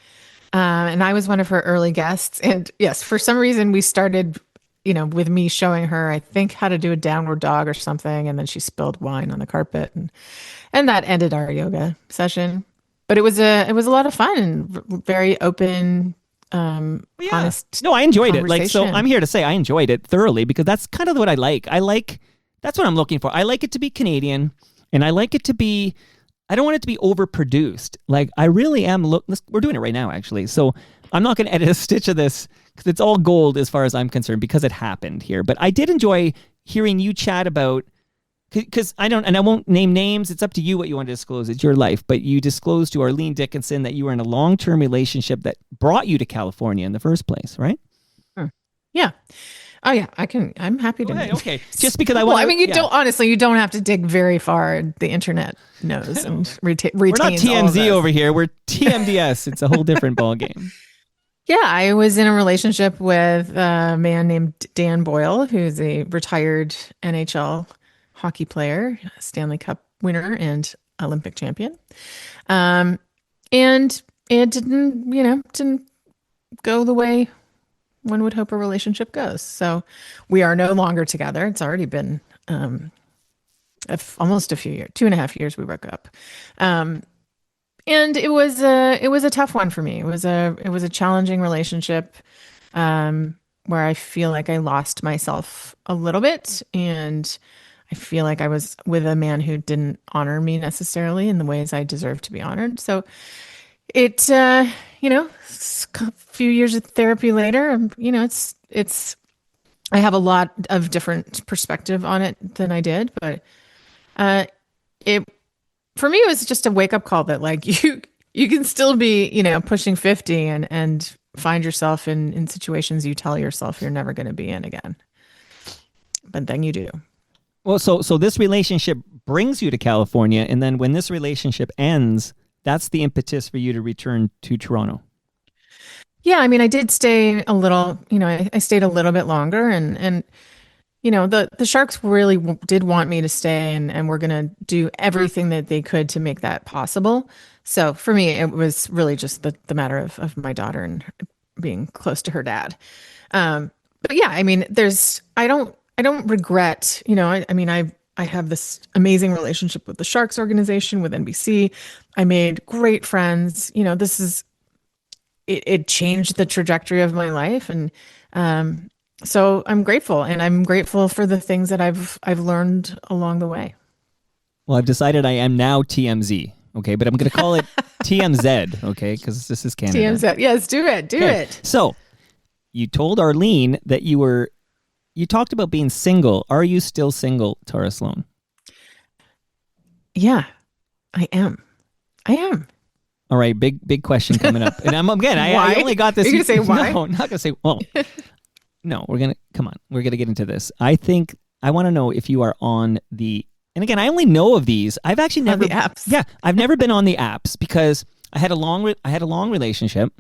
And I was one of her early guests. And yes, for some reason we started, with me showing her, I think, how to do a downward dog or something, and then she spilled wine on the carpet, and that ended our yoga session. But it was a lot of fun and very open. Honest. No, I enjoyed it. Like, so I'm here to say I enjoyed it thoroughly because that's kind of what I like. That's what I'm looking for. I like it to be Canadian and I like it to be, I don't want it to be overproduced. Like I really am. We're doing it right now, actually. So I'm not going to edit a stitch of this because it's all gold as far as I'm concerned because it happened here. But I did enjoy hearing you chat about, because I won't name names. It's up to you what you want to disclose. It's your life. But you disclosed to Arlene Dickinson that you were in a long-term relationship that brought you to California in the first place, right? Yeah. Oh yeah, I'm happy to. Okay. Just because I want. Well, I mean, you don't have to dig very far. The internet knows and retains. We're not TMZ over here. We're TMDS. It's a whole different ballgame. Yeah, I was in a relationship with a man named Dan Boyle, who's a retired NHL hockey player, Stanley Cup winner, and Olympic champion. And it didn't go the way one would hope a relationship goes. So we are no longer together. It's already been almost a few years, 2.5 years we broke up. And it was a tough one for me. It was a challenging relationship where I feel like I lost myself a little bit, and I feel like I was with a man who didn't honor me necessarily in the ways I deserved to be honored. So it, a few years of therapy later, I have a lot of different perspective on it than I did, but for me, it was just a wake up call that like you can still be, pushing 50 and find yourself in situations you tell yourself you're never going to be in again. But then you do. Well, so this relationship brings you to California, and then when this relationship ends, that's the impetus for you to return to Toronto. Yeah, I mean, I did stay a little, I stayed a little bit longer, and the Sharks really did want me to stay, and we're going to do everything that they could to make that possible. So for me, it was really just the matter of my daughter and being close to her dad. But yeah, I mean, I don't regret, I have this amazing relationship with the Sharks organization, with NBC. I made great friends. It changed the trajectory of my life. And so I'm grateful, and I'm grateful for the things that I've learned along the way. Well, I've decided I am now TMZ. Okay, but I'm going to call it TMZ, okay? Because this is Canada. TMZ. Yes, do it. Do Okay. it. So you told Arlene that you talked about being single. Are you still single, Tara Slone? Yeah, I am. All right, big question coming up. And I Why? only got this. Are you gonna say why? No, not gonna say. Well, no, we're gonna get into this. I want to know if you are on the. And again, I only know of these. I've actually never the apps. Yeah, I've never been on the apps because I had a long relationship.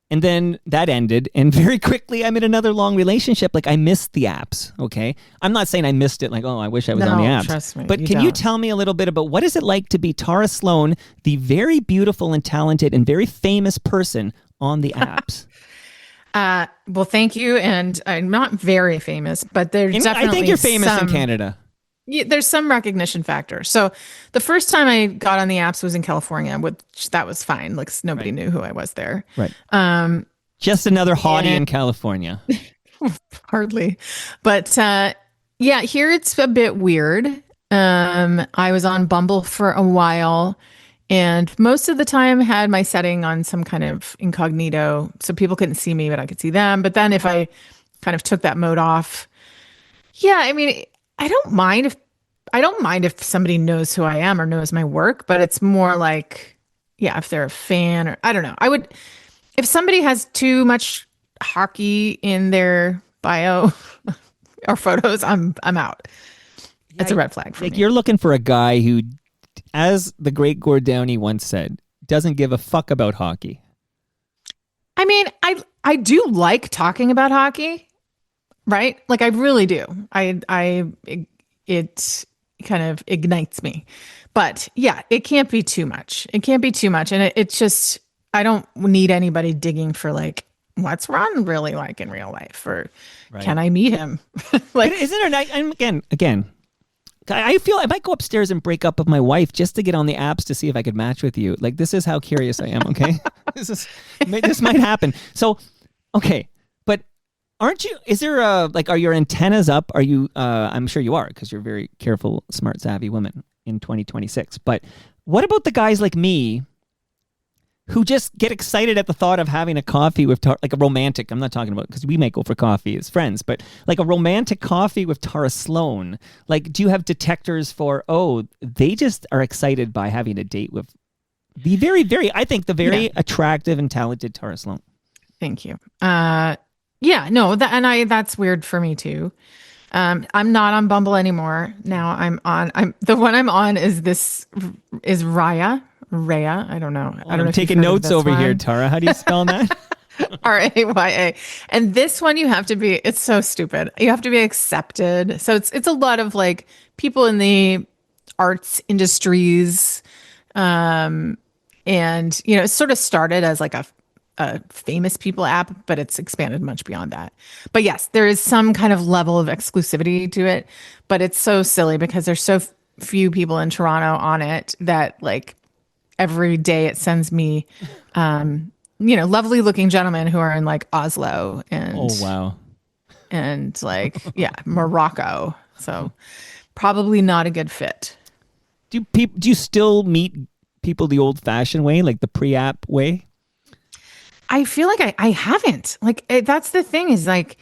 And then that ended, and very quickly I'm in another long relationship. Like, I missed the apps, okay? I'm not saying I missed it like, oh, I wish I was on the apps. Trust me. But can you tell me a little bit about what is it like to be Tara Slone, the very beautiful and talented and very famous person on the apps? Well, thank you. And I'm not very famous, but there's definitely I think you're famous in Canada. Yeah, there's some recognition factor. So the first time I got on the apps was in California, which that was fine. Like nobody knew who I was there. Right. Just another hottie in California. Hardly. But yeah, here it's a bit weird. I was on Bumble for a while and most of the time had my setting on some kind of incognito. So people couldn't see me, but I could see them. But then if I kind of took that mode off, yeah, I mean, I don't mind if somebody knows who I am or knows my work, but it's more like, yeah, if they're a fan or I don't know. If somebody has too much hockey in their bio or photos, I'm out. That's a red flag for me. You're looking for a guy who, as the great Gord Downie once said, doesn't give a fuck about hockey. I mean, I do like talking about hockey. Right? Like I really do. It kind of ignites me. But yeah, it can't be too much. It can't be too much. And it's just, I don't need anybody digging for like, what's Ron really like in real life? Or can I meet him? Like, isn't there nice? Again, I feel I might go upstairs and break up with my wife just to get on the apps to see if I could match with you. Like, this is how curious I am. Okay. This might happen. So, okay. Aren't you, are your antennas up? Are you, I'm sure you are because you're a very careful, smart, savvy woman in 2026. But what about the guys like me who just get excited at the thought of having a coffee with, like a romantic, I'm not talking about, because we might go for coffee as friends, but like a romantic coffee with Tara Slone. Like, do you have detectors for, they just are excited by having a date with the I think the very attractive and talented Tara Slone. Thank you. Yeah, no, that's weird for me too. I'm not on Bumble anymore. Now the one I'm on is Raya. I don't know. I don't know. I'm taking notes over here, Tara. How do you spell that? Raya. And this one it's so stupid. You have to be accepted. So it's a lot of like people in the arts industries. And it sort of started as like a famous people app, but it's expanded much beyond that. But yes, there is some kind of level of exclusivity to it, but it's so silly because there's so few people in Toronto on it that like every day it sends me, lovely looking gentlemen who are in like Oslo and like, yeah, Morocco. So probably not a good fit. Do you still meet people the old fashioned way, like the pre-app way? I feel like I haven't. Like, that's the thing is like,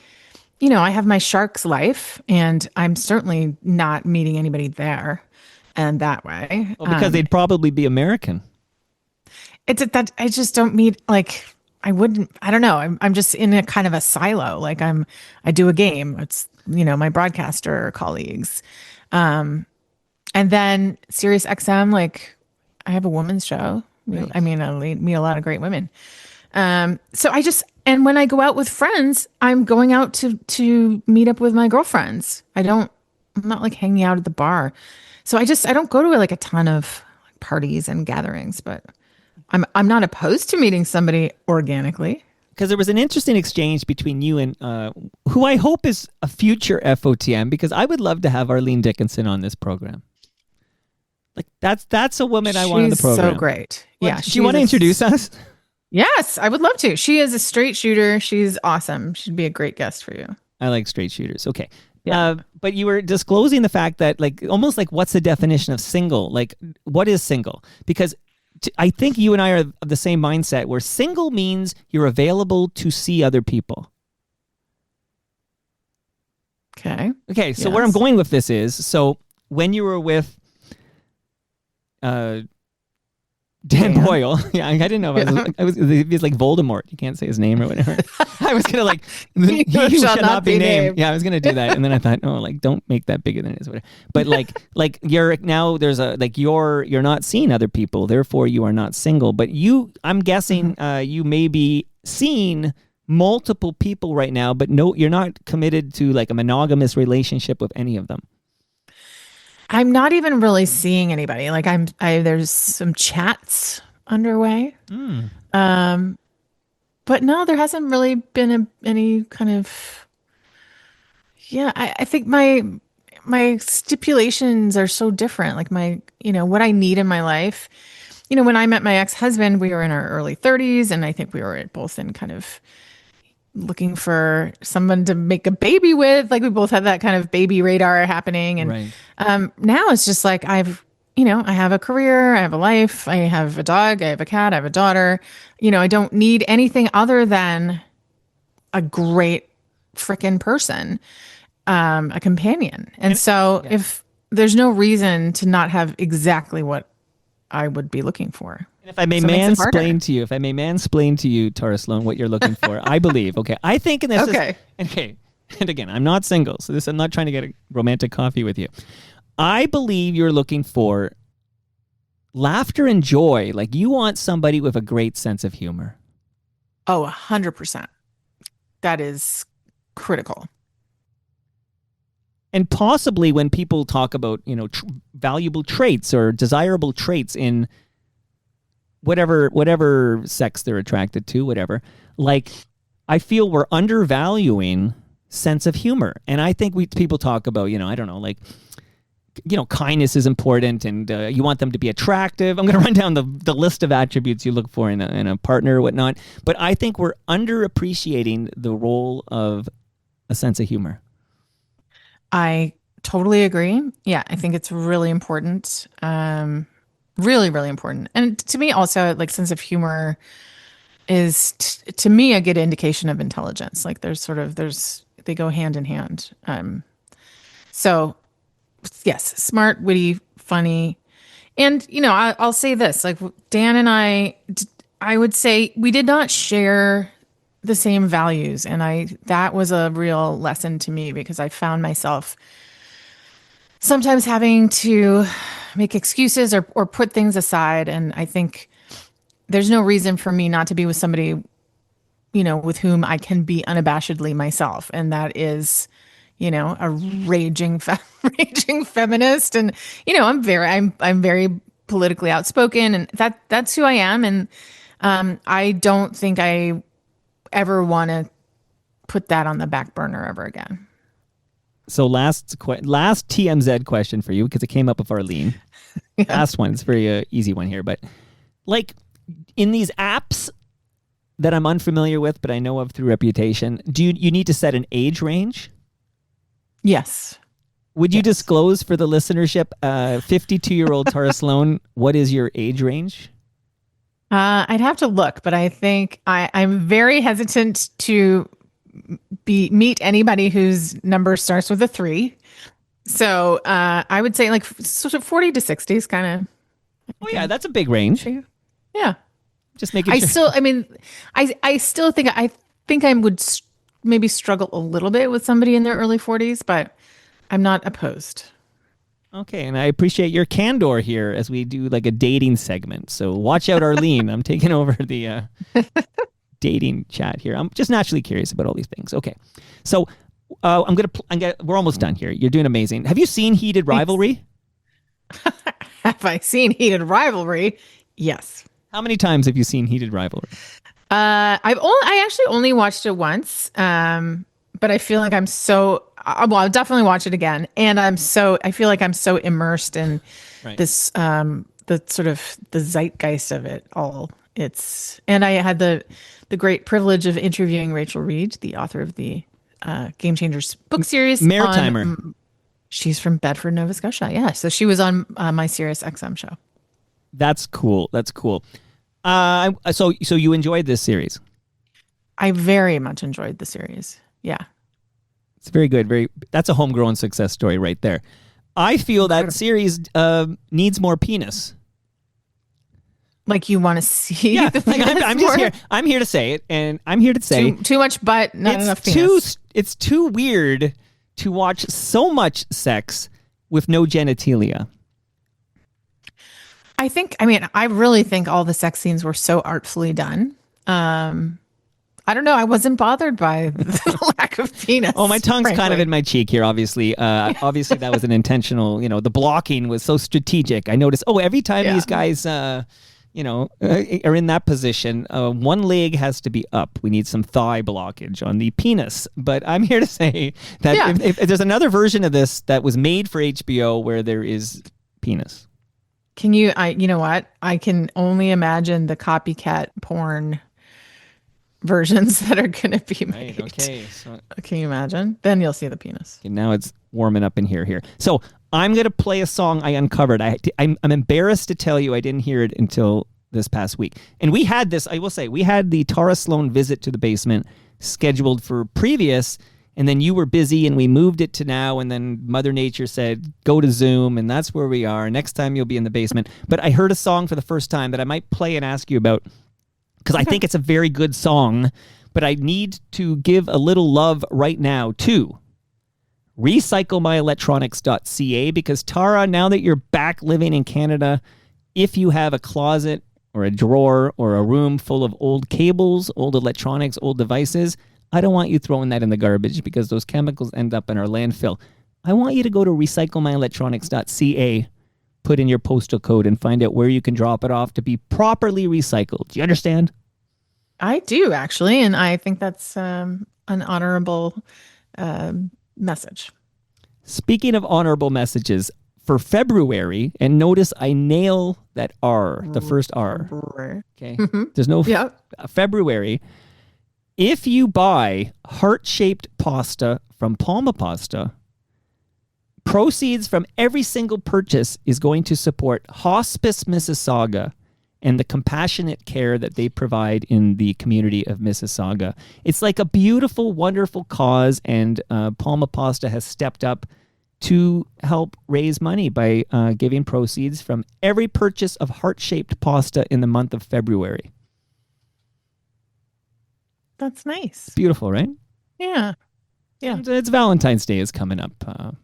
I have my Sharks life and I'm certainly not meeting anybody there and that way. Well, because they'd probably be American. It's that I just don't meet, like, I don't know. I'm just in a kind of a silo. Like I do a game. It's, my broadcaster colleagues. And then Sirius XM, like I have a woman's show. Nice. I mean, I meet a lot of great women. So and when I go out with friends, I'm going out to meet up with my girlfriends. I'm not like hanging out at the bar. So I don't go to like a ton of parties and gatherings, but I'm not opposed to meeting somebody organically. Because there was an interesting exchange between you and who I hope is a future FOTM, because I would love to have Arlene Dickinson on this program. Like that's a woman I want on the program. She's so great. Yeah. Do you want to introduce us? Yes, I would love to. She is a straight shooter. She's awesome. She'd be a great guest for you. I like straight shooters. Okay. Yeah. But you were disclosing the fact that like almost like what's the definition of single? Like what is single? Because I think you and I are of the same mindset where single means you're available to see other people. Okay. Okay, so where I'm going with this is, so when you were with Dan Boyle, yeah, I didn't know if it was like Voldemort. You can't say his name or whatever. I was gonna like he shall not be named. Yeah, I was gonna do that, and then I thought, no, like don't make that bigger than it is. Whatever. But like you're now there's a like you're not seeing other people, therefore you are not single. But I'm guessing you may be seeing multiple people right now, but no, you're not committed to like a monogamous relationship with any of them. I'm not even really seeing anybody. Like there's some chats underway. But no, there hasn't really been any kind of, I think my stipulations are so different. Like what I need in my life, when I met my ex-husband, we were in our early 30s, and I think we were both in kind of looking for someone to make a baby with. Like we both had that kind of baby radar happening. And now it's just like I have a career, I have a life, I have a dog, I have a cat, I have a daughter. I don't need anything other than a great frickin' person, a companion. And so if there's no reason to not have exactly what I would be looking for. If I may mansplain to you, Tara Slone, what you're looking for, I believe. Okay, I think in this. Okay. And again, I'm not single, so I'm not trying to get a romantic coffee with you. I believe you're looking for laughter and joy. Like you want somebody with a great sense of humor. Oh, 100%. That is critical. And possibly when people talk about valuable traits or desirable traits in whatever sex they're attracted to, whatever. Like, I feel we're undervaluing sense of humor. And I think people talk about, I don't know, like, kindness is important, and you want them to be attractive. I'm going to run down the list of attributes you look for in a partner or whatnot. But I think we're underappreciating the role of a sense of humor. I totally agree. Yeah, I think it's really important. Really, really important. And to me also, like, sense of humor is to me a good indication of intelligence. Like they go hand in hand. So yes, smart, witty, funny. And, I'll say this, like Dan and I would say we did not share the same values. And that was a real lesson to me, because I found myself sometimes having to make excuses or put things aside. And I think there's no reason for me not to be with somebody, with whom I can be unabashedly myself. And that is, a raging feminist. And, I'm very politically outspoken, and that's who I am. And I don't think I ever want to put that on the back burner ever again. So last TMZ question for you, because it came up with Arlene. Last one. It's a very easy one here. But like in these apps that I'm unfamiliar with, but I know of through reputation, do you need to set an age range? Yes. Would you disclose for the listenership, 52-year-old Tara Slone, what is your age range? I'd have to look, but I think I'm very hesitant to meet anybody whose number starts with a 3. So I would say like 40 to 60 is kind of. Oh yeah, that's a big range. Yeah, just making sure. I still think I would maybe struggle a little bit with somebody in their early 40s, but I'm not opposed. Okay, and I appreciate your candor here as we do like a dating segment. So watch out, Arlene. I'm taking over the dating chat here. I'm just naturally curious about all these things. Okay, so we're almost done here. You're doing amazing. Have you seen Heated Rivalry? Have I seen Heated Rivalry? Yes. How many times have you seen Heated Rivalry? I actually only watched it once. But I feel like I'm so, I'll definitely watch it again. And I feel like I'm so immersed in this, the sort of the zeitgeist of it all. And I had the great privilege of interviewing Rachel Reed, the author of the Game Changers book series. Maritimer. She's from Bedford, Nova Scotia. Yeah. So she was on my Sirius XM show. That's cool. That's cool. So you enjoyed this series? I very much enjoyed the series. Yeah. It's very good. That's a homegrown success story right there. I feel that series needs more penis. Like you want to see the like penis I'm just more? here. I'm here to say it, and I'm here to say Too much butt, not enough it's penis. it's too weird to watch so much sex with no genitalia. I really think all the sex scenes were so artfully done. I don't know. I wasn't bothered by the lack of penis. Oh, my tongue's kind of frankly. in my cheek here, obviously. Obviously, that was an intentional, the blocking was so strategic. I noticed, every time these guys, are in that position, one leg has to be up. We need some thigh blockage on the penis. But I'm here to say that if there's another version of this that was made for HBO where there is penis. Can you, you know what? I can only imagine the copycat porn versions that are going to be made. Right, okay. So, can you imagine? Then you'll see the penis. okay, now it's warming up in here. So I'm going to play a song I uncovered. I'm embarrassed to tell you I didn't hear it until this past week. And we had this, I will say, we had the Tara Slone visit to the basement scheduled for previous, and then you were busy and we moved it to now, and then Mother Nature said, go to Zoom, and that's where we are. Next time you'll be in the basement. But I heard a song for the first time that I might play and ask you about, because I think it's a very good song, but I need to give a little love right now to recyclemyelectronics.ca, because Tara, now that you're back living in Canada, if you have a closet or a drawer or a room full of old cables, old electronics, old devices, I don't want you throwing that in the garbage because those chemicals end up in our landfill. I want you to go to recyclemyelectronics.ca, put in your postal code, and find out where you can drop it off to be properly recycled. Do you understand? I do, actually. And I think that's an honorable message. Speaking of honorable messages, for February, and notice I nail that R, the first R. Okay. There's no February. If you buy heart-shaped pasta from Palma Pasta, proceeds from every single purchase is going to support Hospice Mississauga and the compassionate care that they provide in the community of Mississauga. It's like a beautiful, wonderful cause, and Palma Pasta has stepped up to help raise money by giving proceeds from every purchase of heart-shaped pasta in the month of February. That's nice. Beautiful, right? Yeah. Yeah. And it's Valentine's Day is coming up.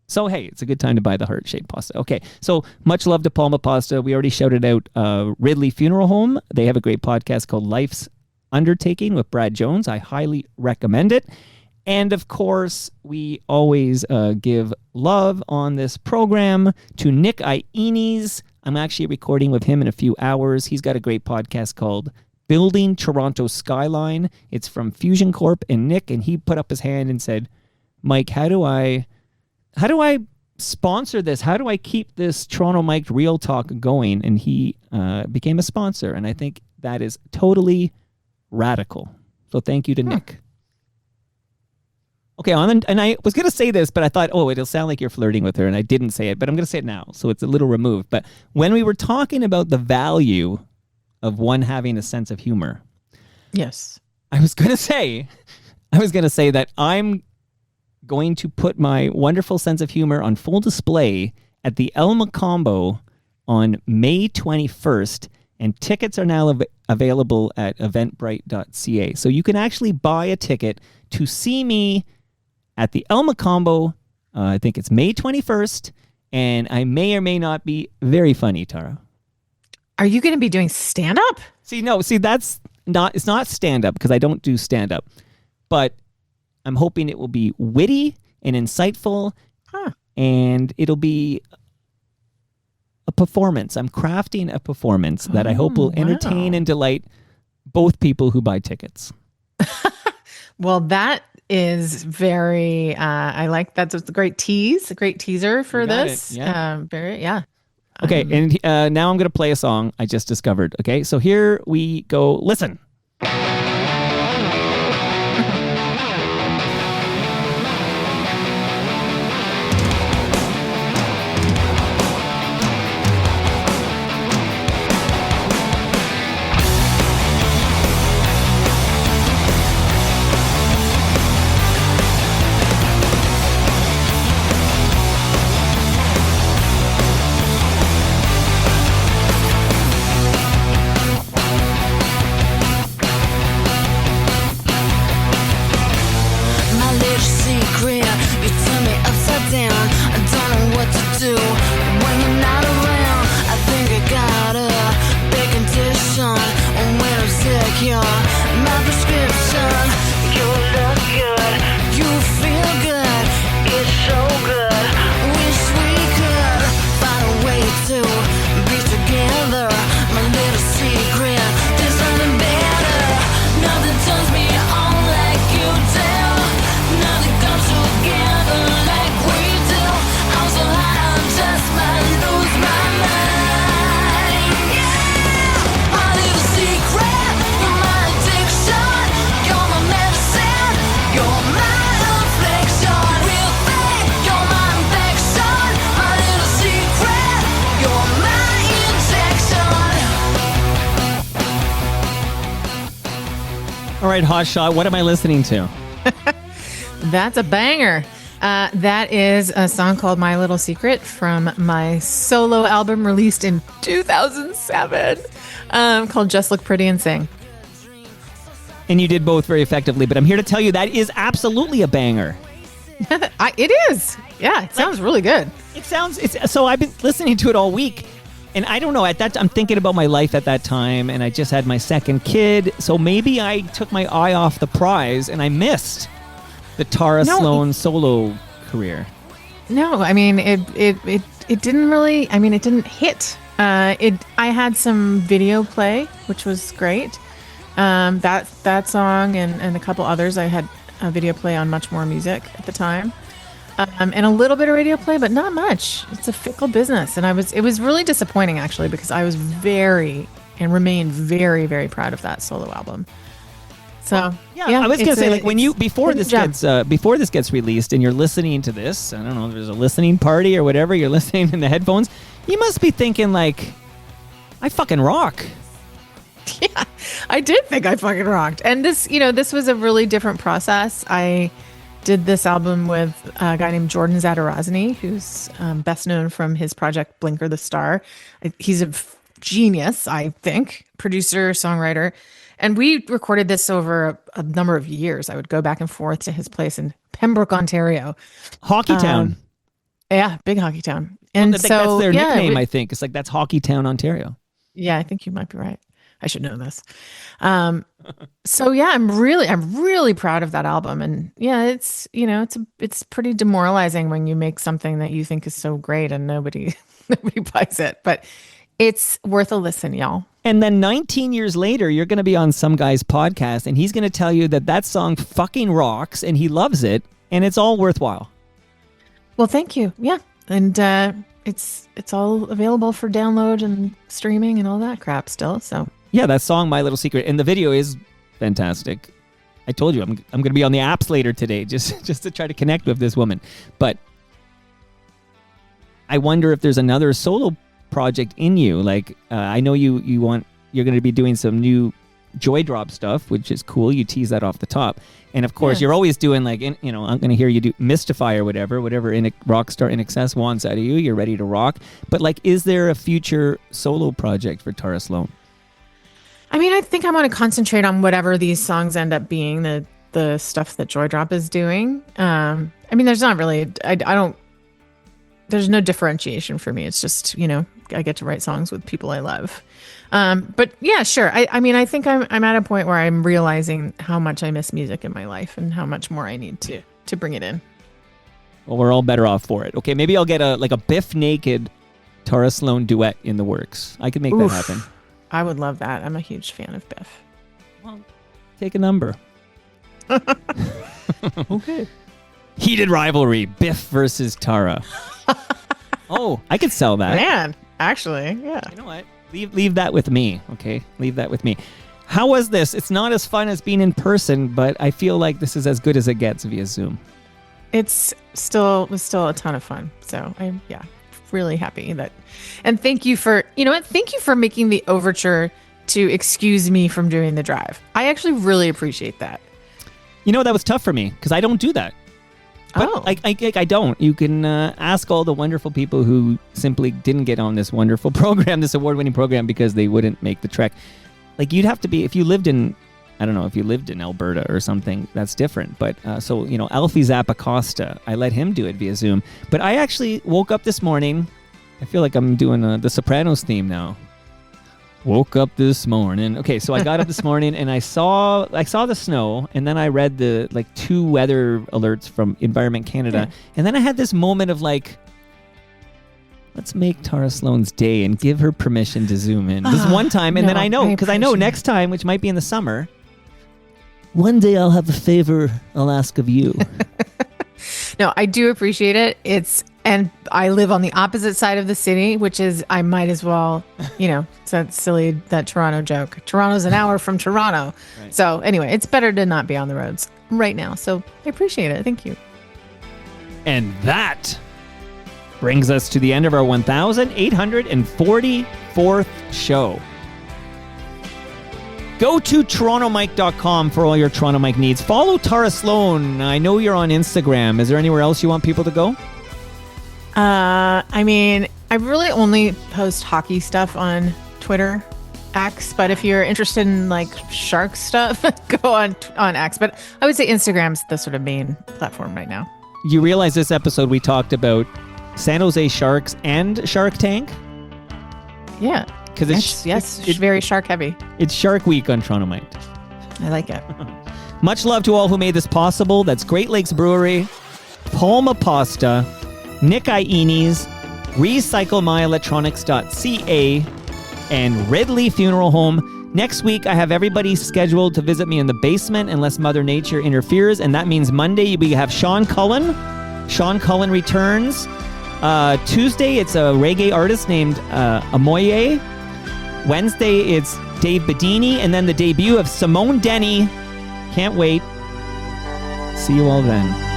So, hey, it's a good time to buy the heart-shaped pasta. Okay, so much love to Palma Pasta. We already shouted out Ridley Funeral Home. They have a great podcast called Life's Undertaking with Brad Jones. I highly recommend it. And, of course, we always give love on this program to Nick Iones. I'm actually recording with him in a few hours. He's got a great podcast called Building Toronto Skyline. It's from Fusion Corp and Nick, and he put up his hand and said, Mike, how do I sponsor this? How do I keep this Toronto Mike Real Talk going? And he became a sponsor, and I think that is totally radical. So thank you to Nick. Okay, and I was going to say this, but I thought, it'll sound like you're flirting with her, and I didn't say it, but I'm going to say it now, so it's a little removed. But when we were talking about the value of one having a sense of humor. Yes. I was going to say that I'm going to put my wonderful sense of humor on full display at the El Macombo on May 21st, and tickets are now available at eventbrite.ca. So you can actually buy a ticket to see me at the El Macombo. I think it's May 21st, and I may or may not be very funny, Tara. Are you going to be doing stand-up? It's not stand-up because I don't do stand-up, but I'm hoping it will be witty and insightful, and it'll be a performance. I'm crafting a performance that I hope will entertain and delight both people who buy tickets. Well, that is very, I like that's a great tease, a great teaser for this. Okay, and now I'm going to play a song I just discovered. Okay, so here we go. Listen. right, Hotshot, what am I listening to? That's a banger. That is a song called My Little Secret from my solo album released in 2007 called Just Look Pretty and Sing. And you did both very effectively, but I'm here to tell you that is absolutely a banger. It is. Yeah, it sounds really good. So I've been listening to it all week, and I don't know, I'm thinking about my life at that time, and I just had my second kid, so maybe I took my eye off the prize and I missed the Tara Slone solo career. No, I mean it didn't really. I mean, it didn't hit. I had some video play, which was great. That song and a couple others. I had a video play on Much More Music at the time, and a little bit of radio play, but not much. It's a fickle business, and it was really disappointing actually, because I was very and remain very, very proud of that solo album. So yeah, I was gonna say, like, when before this gets released and you're listening to this, I don't know, there's a listening party or whatever, you're listening in the headphones, you must be thinking like, I fucking rock. Yeah, I did think I fucking rocked. And this was a really different process. I did this album with a guy named Jordan Zadarazny, who's best known from his project Blinker the Star. He's a genius, I think, producer, songwriter. And we recorded this over a number of years. I would go back and forth to his place in Pembroke, Ontario. Hockey Town. Yeah, big hockey town. And that's their nickname, I think. It's like, that's Hockey Town, Ontario. Yeah, I think you might be right. I should know this. So yeah, I'm really proud of that album. And yeah, it's pretty demoralizing when you make something that you think is so great and nobody buys it. But it's worth a listen, y'all. And then 19 years later, you're going to be on some guy's podcast, and he's going to tell you that song fucking rocks, and he loves it, and it's all worthwhile. Well, thank you. Yeah, and it's all available for download and streaming and all that crap still. So yeah, that song, My Little Secret, and the video is fantastic. I told you I'm going to be on the apps later today, just to try to connect with this woman. But I wonder if there's another solo project in you. Like, I know you're going to be doing some new Joydrop stuff, which is cool. You tease that off the top. And of course, you're always doing like, I'm going to hear you do Mystify or whatever Rockstar In Excess wants out of you. You're ready to rock. But like, is there a future solo project for Tara Slone? I mean, I think I want to concentrate on whatever these songs end up being, the stuff that Joydrop is doing. I mean, there's not really, there's no differentiation for me. It's just, I get to write songs with people I love. But yeah, sure. I mean, I think I'm at a point where I'm realizing how much I miss music in my life and how much more I need to bring it in. Well, we're all better off for it. Okay, maybe I'll get a Biff Naked Tara Slone duet in the works. I could make that happen. I would love that. I'm a huge fan of Biff. Well, take a number. Okay. Heated rivalry, Biff versus Tara. Oh, I could sell that. Man, actually, yeah. You know what? Leave that with me, okay? Leave that with me. How was this? It's not as fun as being in person, but I feel like this is as good as it gets via Zoom. It was still a ton of fun. So I'm really happy and thank you for making the overture to excuse me from doing the drive. I actually really appreciate that. That was tough for me because I don't do that. But I don't. You can ask all the wonderful people who simply didn't get on this wonderful program, this award-winning program, because they wouldn't make the trek. Like, you'd have to be, if you lived in, I don't know, if you lived in Alberta or something, that's different. But so, Alfie Zappacosta, I let him do it via Zoom. But I actually woke up this morning. I feel like I'm doing the Sopranos theme now. Woke up this morning. Okay, so I got up this morning and I saw the snow, and then I read the 2 weather alerts from Environment Canada, and then I had this moment of like, let's make Tara Slone's day and give her permission to zoom in this one time, and then I know next time, which might be in the summer, one day I'll have a favor I'll ask of you. No, I do appreciate it. And I live on the opposite side of the city, which is, I might as well, it's that silly, that Toronto joke. Toronto's an hour from Toronto. Right. So anyway, it's better to not be on the roads right now. So I appreciate it. Thank you. And that brings us to the end of our 1,844th show. Go to torontomike.com for all your Toronto Mike needs. Follow Tara Slone. I know you're on Instagram. Is there anywhere else you want people to go? I mean, I really only post hockey stuff on Twitter, X, but if you're interested in like shark stuff, go on X. But I would say Instagram's the sort of main platform right now. You realize this episode we talked about San Jose Sharks and Shark Tank? Yeah. Because it's very shark heavy. It's Shark Week on Toronto Mike. I like it. Much love to all who made this possible. That's Great Lakes Brewery, Palma Pasta, Nick Ienes, RecycleMyElectronics.ca, and Ridley Funeral Home. Next week, I have everybody scheduled to visit me in the basement unless Mother Nature interferes, and that means Monday we have Sean Cullen. Sean Cullen returns. Tuesday, it's a reggae artist named Amoye. Wednesday, it's Dave Bedini, and then the debut of Simone Denny. Can't wait. See you all then.